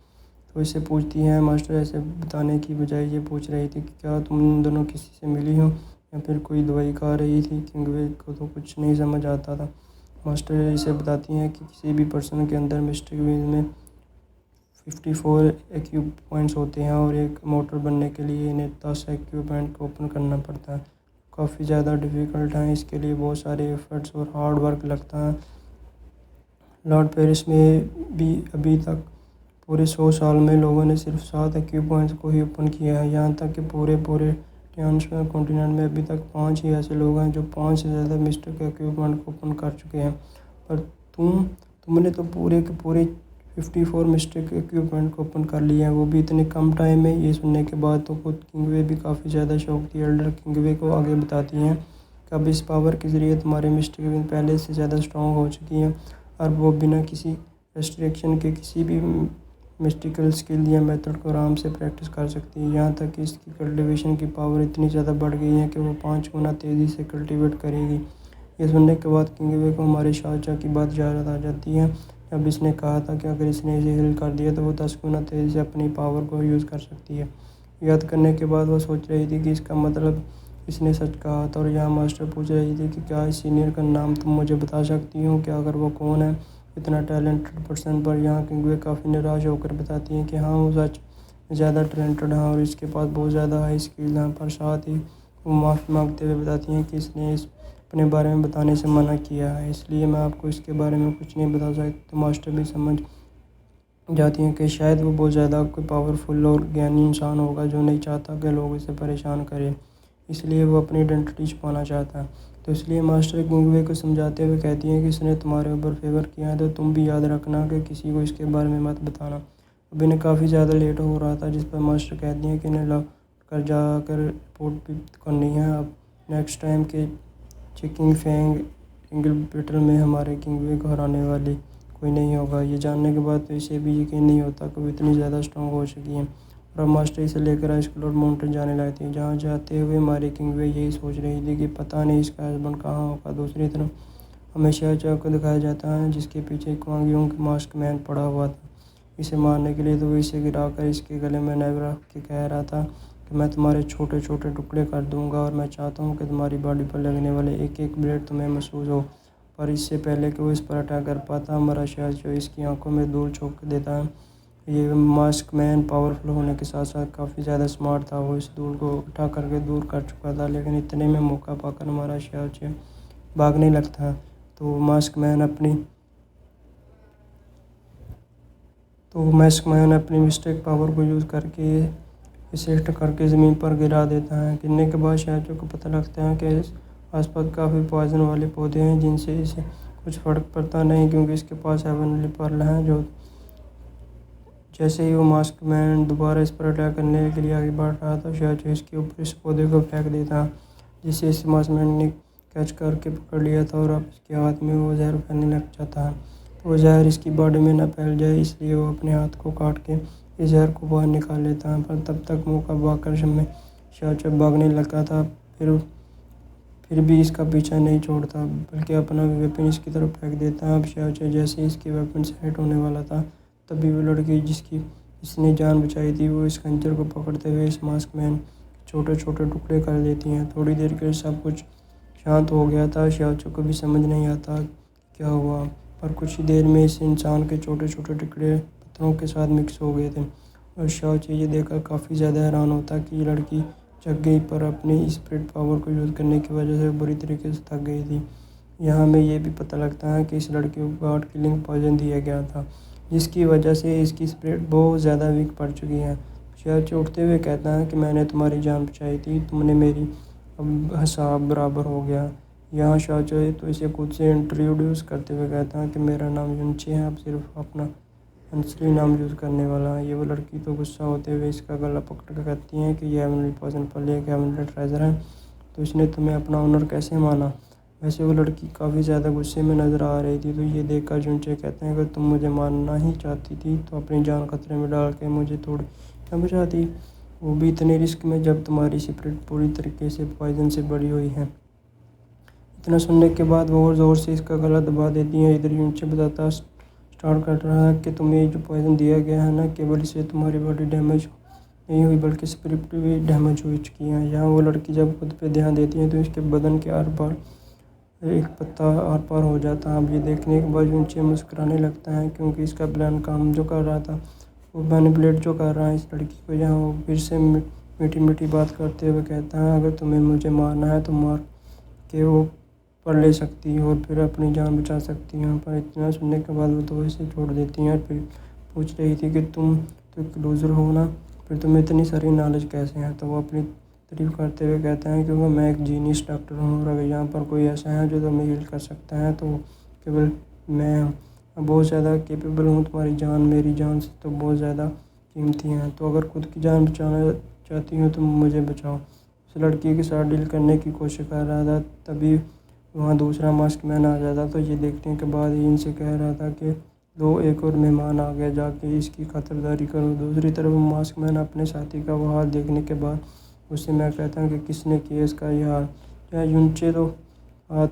तो इससे पूछती हैं, मास्टर ऐसे बताने की बजाय ये पूछ रही थी कि क्या तुम इन दोनों किसी से मिली हो या फिर कोई दवाई खा रही थी क्योंकि वे को तो कुछ नहीं समझ आता था। मास्टर इसे बताती हैं कि किसी भी पर्सन के अंदर मिस्टिक में 54 एक्यू पॉइंट्स होते हैं और एक मोटर बनने के लिए इन्हें 10 एक्यू पॉइंट को ओपन करना पड़ता है। काफ़ी ज़्यादा डिफ़िकल्ट है, इसके लिए बहुत सारे एफर्ट्स और हार्ड वर्क लगता है। लॉर्ड पेरिस में भी अभी तक पूरे 100 साल में लोगों ने सिर्फ 7 एक्यू पॉइंट्स को ही ओपन किया है। यहाँ तक कि पूरे ट्रांसफर कॉन्टिनेंट में अभी तक 5 ही ऐसे लोग हैं जो 5 से ज़्यादा मिस्टिक एक्यू पॉइंट को ओपन कर चुके हैं। पर तुमने तो पूरे के पूरे 54 मिस्टिक इक्विपमेंट को ओपन कर लिया है, वो भी इतने कम टाइम में। ये सुनने के बाद तो खुद किंगवे भी काफ़ी ज़्यादा शौक थी। एल्डर किंगवे को आगे बताती हैं कि अब इस पावर के ज़रिए तुम्हारे मिस्टिक पहले से ज़्यादा स्ट्रॉन्ग हो चुकी हैं और वो बिना किसी रेस्ट्रिक्शन के किसी भी मिस्टिकल स्किल या मेथड को आराम से प्रैक्टिस कर सकती है। यहाँ तक कि इसकी कल्टिवेशन की पावर इतनी ज़्यादा बढ़ गई है कि वो 5 गुना तेज़ी से कल्टिवेट करेगी। ये सुनने के बाद किंगवे को हमारे शाहजहाँ की बात याद आ जाती है जब इसने कहा था कि अगर इसने इसे हिल कर दिया तो वो 10 गुना तेज़ी से अपनी पावर को यूज़ कर सकती है। याद करने के बाद वो सोच रही थी कि इसका मतलब इसने सच कहा था। और यहाँ मास्टर पूछ रही थी कि क्या इस सीनियर का नाम तुम मुझे बता सकती हो, क्या अगर वो कौन है इतना टैलेंटेड पर्सन। पर यहाँ किंगवे काफ़ी निराश होकर बताती हैं कि हाँ वो सच ज़्यादा टैलेंटेड है और इसके पास बहुत ज़्यादा हाई स्किल हैं। पर साथ ही वो माफ़ी मांगते हुए बताती हैं कि इसने इस अपने बारे में बताने से मना किया है, इसलिए मैं आपको इसके बारे में कुछ नहीं बता सकती। तो मास्टर भी समझ जाती हैं कि शायद वो बहुत ज़्यादा कोई पावरफुल और ज्ञानी इंसान होगा जो नहीं चाहता कि लोग इसे परेशान करें, इसलिए वो अपनी आइडेंटिटी छुपाना चाहता है। तो इसलिए मास्टर किंगवे को समझाते हुए कहती हैं कि इसने तुम्हारे ऊपर फेवर किया है तो तुम भी याद रखना कि किसी को इसके बारे में मत बताना। अब इन्हें काफ़ी ज़्यादा लेट हो रहा था जिस पर मास्टर कहती हैं कि इन्हें लौट कर जाकर रिपोर्ट भी करनी है। अब नेक्स्ट टाइम के चेकिंग फैंग इंगल बैटल में हमारे किंगवे को हराने वाली कोई नहीं होगा। ये जानने के बाद तो इसे भी यकीन नहीं होता कि वो इतनी ज़्यादा स्ट्रॉन्ग हो चुकी हैं। और अब मास्टर इसे लेकर आइस क्लाउड माउंटेन जाने लगती है। जहाँ जाते हुए हमारी किंगवे यही सोच रही थी कि पता नहीं इसका हस्बैंड कहाँ होगा। दूसरी तरफ हमें शाहजहाँ को दिखाया जाता है जिसके पीछे क्वांग युन मास्क मैन पड़ा हुआ था इसे मारने के लिए। तो वो इसे गिरा कर इसके गले में नाइफ रख के कह रहा था कि मैं तुम्हारे छोटे छोटे टुकड़े कर दूंगा और मैं चाहता हूँ कि तुम्हारी बॉडी पर लगने वाले एक एक ब्लेड तुम्हें महसूस हो। पर इससे पहले कि वो इस पर अटैक कर पाता हमारा शाहजहाँ इसकी आंखों में धूल झोंक देता है। ये मास्क मैन पावरफुल होने के साथ साथ काफ़ी ज़्यादा स्मार्ट था। वो इस धूल को उठा करके दूर कर चुका था, लेकिन इतने में मौका पाकर हमारा शाहजहाँ भागने लगता है। तो मास्क मैन अपनी मिस्टेक पावर को यूज़ करके इसे हिट करके ज़मीन पर गिरा देता है। गिरने के बाद शाहजहाँ को पता लगता है कि आसपास काफ़ी पॉइजन वाले पौधे हैं जिनसे इसे कुछ फ़र्क पड़ता नहीं क्योंकि इसके पास हेवनली पर्ल हैं। जो जैसे ही वो मास्क मैन दोबारा इस पर अटैक करने के लिए आगे बढ़ रहा था शाहजहाँ इसके ऊपर इस पौधे को फेंक देता है जिसे इस मास्क मैन ने कैच करके पकड़ लिया था और अब इसके हाथ में वो जहर फैलने लग जाता है। तो वो जहर इसकी बॉडी में न फैल जाए इसलिए वो अपने हाथ को काट के इस जहर को बाहर निकाल लेता है। पर तब तक मौका पाकर में शाहजहाँ भागने लगा था। फिर भी इसका पीछा नहीं छोड़ता बल्कि अपना वेपन इसकी तरफ फेंक देता है। अब शाहजहाँ जैसे ही इसके वेपन से हिट होने वाला था तभी वो लड़की जिसकी इसने जान बचाई थी वो इस खंजर को पकड़ते हुए इस मास्क मैन छोटे छोटे टुकड़े कर देती हैं। थोड़ी देर के लिए सब कुछ शांत हो गया था। शाहजहाँ को भी समझ नहीं आता क्या हुआ, पर कुछ ही देर में इस इंसान के छोटे छोटे टुकड़े पत्थरों के साथ मिक्स हो गए थे और शाओची ये देखकर काफ़ी ज़्यादा हैरान होता कि ये लड़की जग गई, पर अपनी स्पिरिट पावर को यूज़ करने की वजह से बुरी तरीके से थक गई थी। यहाँ हमें ये भी पता लगता है कि इस लड़की को गॉड किलिंग पॉइजन दिया गया था, जिसकी वजह से इसकी स्पिरिट बहुत ज़्यादा वीक पड़ चुकी है। शाओची उठते हुए कहता है कि मैंने तुम्हारी जान बचाई थी, तुमने मेरी अब हिसाब बराबर हो गया। यहाँ शाओची तो इसे खुद से इंट्रोड्यूस करते हुए कहता है कि मेरा नाम युनचे है, अब सिर्फ अपना असली नाम यूज़ करने वाला है। ये वो लड़की तो गुस्सा होते हुए इसका गला पकड़ कर कहती है कि ये हेवनली पॉइजन पल एक हेवनली ट्रेजर है, तो इसने तुम्हें अपना ऑनर कैसे माना। वैसे वो लड़की काफ़ी ज़्यादा गुस्से में नज़र आ रही थी, तो ये देखकर जुनचे कहते हैं अगर तुम मुझे मानना ही चाहती थी तो अपनी जान खतरे में डाल के मुझे थोड़ी क्या बचाती, वो भी इतने रिस्क में जब तुम्हारी स्पिरिट पूरी तरीके से पॉइजन से बड़ी हुई है। इतना सुनने के बाद वो और ज़ोर से इसका गला दबा देती हैं। इधर यूनचे बताता स्टार्ट कर रहा है कि तुम्हें जो पॉइजन दिया गया है ना, केवल इससे तुम्हारी बॉडी डैमेज नहीं हुई बल्कि स्पिरिट भी डैमेज हो चुकी है। यहाँ वो लड़की जब खुद पे ध्यान देती है तो इसके बदन के आर पार एक पत्ता आर पार हो जाता है। अब ये देखने के बाद यूनचे मुस्कुराने लगता है, क्योंकि इसका प्लान काम जो कर रहा था, वो मैनिपुलेट जो कर रहा है इस लड़की को। यहाँ वो फिर से मीठी मीठी बात करते हुए कहता है अगर तुम्हें मुझे मारना है तो मार के वो पढ़ ले सकती हो और फिर अपनी जान बचा सकती हैं। पर इतना सुनने के बाद वो तो इसे छोड़ देती हैं और फिर पूछ रही थी कि तुम तो एक लूज़र हो ना, फिर तुम्हें इतनी सारी नॉलेज कैसे है। तो वो अपनी तारीफ करते हुए कहता है क्योंकि मैं एक जीनियस डॉक्टर हूँ और अगर यहाँ पर कोई ऐसा है जो तुम्हें हील कर सकता है तो केवल मैं हूँ। मैं बहुत ज़्यादा कैपेबल हूँ, तुम्हारी जान मेरी जान से तो बहुत ज़्यादा कीमती हैं, तो अगर खुद की जान बचाना चाहती हूँ तो मुझे बचाओ। उस लड़की के साथ डील करने की कोशिश कर रहा था, तभी वहाँ दूसरा मास्क मैन आ जाता। तो ये देखने के बाद ही इनसे कह रहा था कि लो एक और मेहमान आ गया, जाके इसकी खातिरदारी करो। दूसरी तरफ मास्क मैन अपने साथी का वो हाल देखने के बाद उससे मैं कहता हूँ कि किसने किया इसका ये हाल। या यूनचे तो हाथ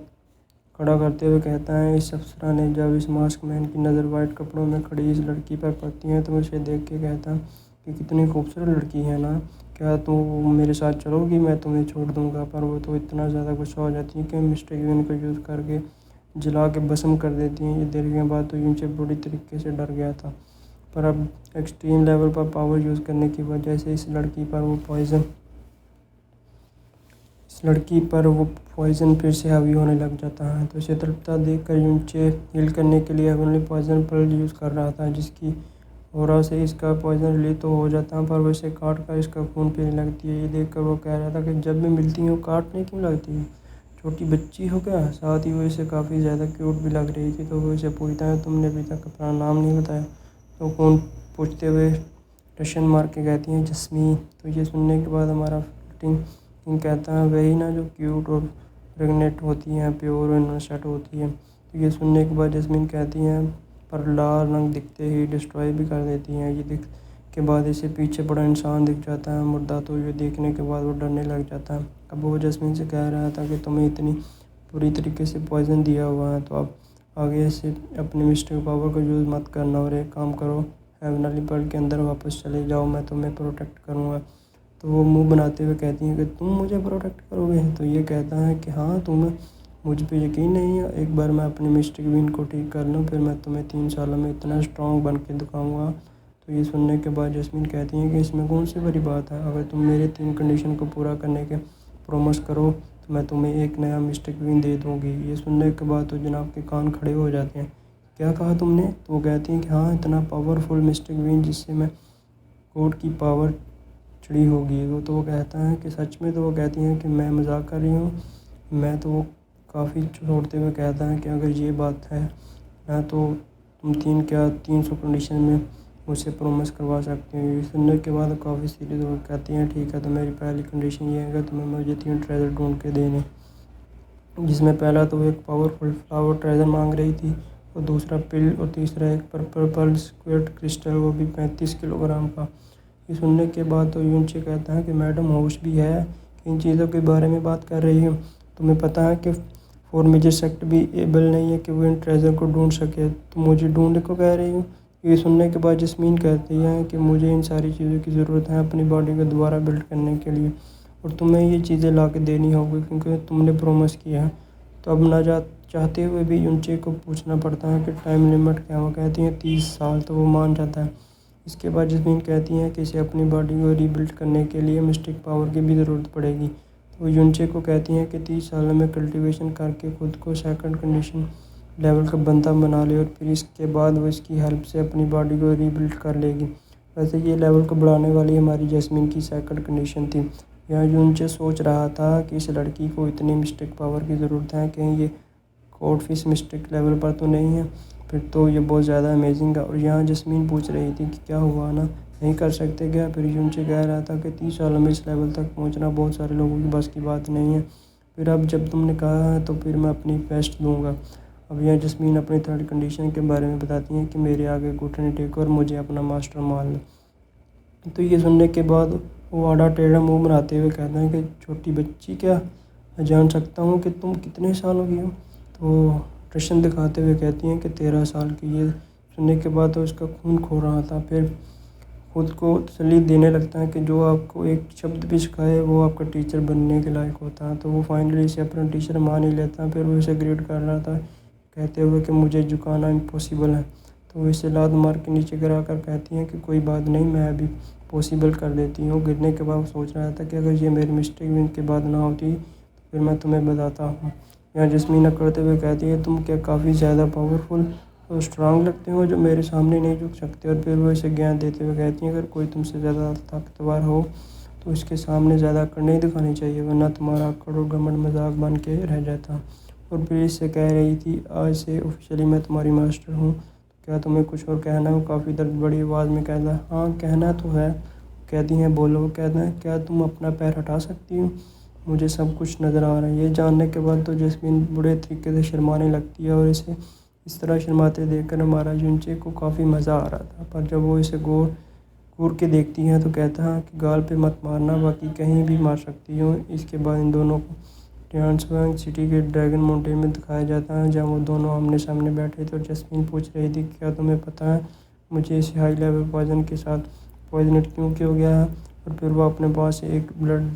खड़ा करते हुए कहता है इस अफसरा ने। जब इस मास्क मैन की नज़र वाइट कपड़ों में खड़ी इस लड़की पर पड़ती है तो उसे देख के कहता कि कितनी खूबसूरत लड़की है ना, क्या तू मेरे साथ चलोगी, मैं तुम्हें छोड़ दूंगा। पर वो तो इतना ज़्यादा गुस्सा हो जाती है कि मिस्टर यून को यूज़ करके जला के भस्म कर देती हैं। ये देखने के बाद तो यूनचे बुरी तरीके से डर गया था, पर अब एक्सट्रीम लेवल पर पावर यूज़ करने की वजह से इस लड़की पर वो पॉइज़न फिर से हावी होने लग जाता है। तो इसे तड़पता देखकर यूनचे हील करने के लिए हेवनली पॉइजन पर्ल यूज़ कर रहा था, जिसकी ऑरा से इसका पॉइजन रिलीज तो हो जाता है पर वो इसे काट कर इसका खून पीने लगती है। ये देखकर वो कह रहा था कि जब भी मिलती हूँ काटने क्यों लगती है, छोटी बच्ची हो क्या। साथ ही वो इसे काफ़ी ज़्यादा क्यूट भी लग रही थी। तो वो इसे पूछता है तुमने अभी तक अपना नाम नहीं बताया। तो कौन पूछते हुए टशन मार के कहती है जस्मीन। तो ये सुनने के बाद हमारा फ्लर्टिंग कहता है वही ना जो क्यूट और प्रेग्नेंट होती हैं, प्योर और इनोसेंट होती है। तो ये सुनने के बाद जस्मीन कहती हैं पर लाल रंग दिखते ही डिस्ट्रॉय भी कर देती हैं। ये दिख के बाद इसे पीछे बड़ा इंसान दिख जाता है मुर्दा। तो ये देखने के बाद वो डरने लग जाता है। अब वो जस्मीन से कह रहा था कि तुम्हें इतनी बुरी तरीके से पॉइजन दिया हुआ है तो अब आगे से अपने मिस्टिक पावर को यूज़ मत करना और एक काम करो हेवनली पर्ल के अंदर वापस चले जाओ, मैं तुम्हें प्रोटेक्ट करूँगा। तो वो मुंह बनाते हुए कहती हैं कि तुम मुझे प्रोटेक्ट करोगे। तो ये कहता है कि हाँ, तुम्हें मुझ पे यकीन नहीं है, एक बार मैं अपनी मिस्टिक विन को ठीक कर लूँ फिर मैं तुम्हें 3 सालों में इतना स्ट्रॉन्ग बन के दिखाऊँगा। तो ये सुनने के बाद जस्मीन कहती है कि इसमें कौन सी बड़ी बात है, अगर तुम मेरे 3 कंडीशन को पूरा करने के प्रॉमिस करो तो मैं तुम्हें एक नया मिस्टिक विन दे दूँगी। ये सुनने के बाद तो जनाब के कान खड़े हो जाते हैं। क्या कहा तुमने। तो वो कहती हैं कि हाँ, इतना पावरफुल मिस्टिक विन जिससे मैं कोड की पावर चिड़ी होगी। वो तो वो कहता है कि सच में। तो वो कहती हैं कि मैं मजाक कर रही हूँ। मैं तो वो काफ़ी छोड़ते हुए कहता है कि अगर ये बात है ना तो तुम 300 कंडीशन में मुझसे प्रॉमिस करवा सकती हो। ये सुनने के बाद काफ़ी सीरियस हो कहती हैं ठीक है, तो मेरी पहली कंडीशन ये है कि तुम्हें मुझे 3 ट्रेजर ढूंढ के देने, जिसमें पहला तो एक पावरफुल फ्लावर ट्रेजर मांग रही थी और दूसरा पिल और तीसरा एक पर्पल स्क्वेट क्रिस्टल, वो भी 35 किलोग्राम का। ये सुनने के बाद तो यूनचे कहता है कि मैडम होश भी है, इन चीज़ों के बारे में बात कर रही हूँ। तुम्हें पता है कि फोर मेजर सेक्ट भी एबल नहीं है कि वो इन ट्रेजर को ढूंढ सके, तो मुझे ढूंढने को कह रही हूँ। ये सुनने के बाद जस्मीन कहती है कि मुझे इन सारी चीज़ों की ज़रूरत है अपनी बॉडी को दोबारा बिल्ड करने के लिए, और तुम्हें ये चीज़ें ला के देनी होगी क्योंकि तुमने प्रॉमिस किया है। तो अब ना चाहते हुए भी यूनचे को पूछना पड़ता है कि टाइम लिमिट क्या। वो कहती है 30 साल। तो वो मान जाता है। इसके बाद जस्मीन कहती हैं कि इसे अपनी बॉडी को रीबिल्ड करने के लिए मिस्टिक पावर की भी ज़रूरत पड़ेगी। तो यूनचे को कहती हैं कि 30 सालों में कल्टीवेशन करके खुद को सेकंड कंडीशन लेवल का बंदा बना ले और फिर इसके बाद वो इसकी हेल्प से अपनी बॉडी को रीबिल्ड कर लेगी। वैसे ये लेवल को बढ़ाने वाली हमारी जैस्मीन की सेकंड कंडीशन थी। यहाँ यूनचे सोच रहा था कि इस लड़की को इतनी मिस्टिक पावर की ज़रूरत है, कहीं ये कोडफिश मिस्टिक लेवल पर तो नहीं है, फिर तो ये बहुत ज़्यादा अमेजिंग है। और यहाँ जस्मीन पूछ रही थी कि क्या हुआ ना, नहीं कर सकते क्या? फिर यूनचे कह रहा था कि 30 सालों में इस लेवल तक पहुँचना बहुत सारे लोगों की बस की बात नहीं है। फिर अब जब तुमने कहा है तो फिर मैं अपनी बेस्ट दूंगा। अब यहाँ जस्मीन अपनी थर्ड कंडीशन के बारे में बताती हैं कि मेरे आगे घुटने टेको और मुझे अपना मास्टर मान लो। तो ये सुनने के बाद वो आड़ा टेढ़ा मुंह बनाते हुए कहता है कि छोटी बच्ची, क्या मैं जान सकता हूँ कि तुम कितने सालों की हो? तो प्रश्न दिखाते हुए कहती हैं कि 13 साल की। ये सुनने के बाद तो उसका खून खो रहा था। फिर खुद को तसल्ली देने लगता है कि जो आपको एक शब्द भी सिखाए वो आपका टीचर बनने के लायक होता है। तो वो फाइनली इसे अपना टीचर मान ही लेता है। फिर वो इसे ग्रेड कर रहा था कहते हुए कि मुझे झुकाना इम्पॉसिबल है। तो वो इसे लात मार के नीचे गिरा कर कहती हैं कि कोई बात नहीं, मैं अभी पॉसिबल कर देती हूँ। गिरने के बाद वो सोच रहा था कि अगर ये मेरी मिस्टेक भी इनके बाद ना होती तो फिर मैं तुम्हें बताता हूँ। यहाँ जस्मीन करते हुए कहती है तुम क्या काफ़ी ज़्यादा पावरफुल और स्ट्रांग लगते हो जो मेरे सामने नहीं झुक सकते। और फिर वो इसे ज्ञान देते हुए कहती हैं अगर कोई तुमसे ज़्यादा ताकतवर हो तो इसके सामने ज़्यादा अकड़ नहीं दिखानी चाहिए, वरना तुम्हारा अकड़ और घमंड मजाक बन के रह जाता। और फिर इससे कह रही थी आज से ऑफिशियली मैं तुम्हारी मास्टर हूँ, तो क्या तुम्हें कुछ और कहना हो? काफ़ी दर्द बड़ी आवाज़ में कहता हाँ कहना तो है। कहती हैं बोलो। कहता है क्या तुम अपना पैर हटा सकती हो? मुझे सब कुछ नज़र आ रहा है। ये जानने के बाद तो जस्मीन बुरे तरीके से शर्माने लगती है और इसे इस तरह शर्माते देखकर हमारा यूनचे को काफ़ी मज़ा आ रहा था। पर जब वो इसे घूर घूर के देखती हैं तो कहता है कि गाल पे मत मारना, बाकी कहीं भी मार सकती हो। इसके बाद इन दोनों को टियानसवांग सिटी के ड्रैगन माउंटेन में दिखाया जाता है जहाँ वो दोनों आमने सामने बैठे थे। और जस्मीन पूछ रही थी क्या तुम्हें पता है मुझे इस हाई लेवल पॉइजन के साथ पॉइजनेट क्यों किया गया है? और फिर वो अपने पास एक ब्लड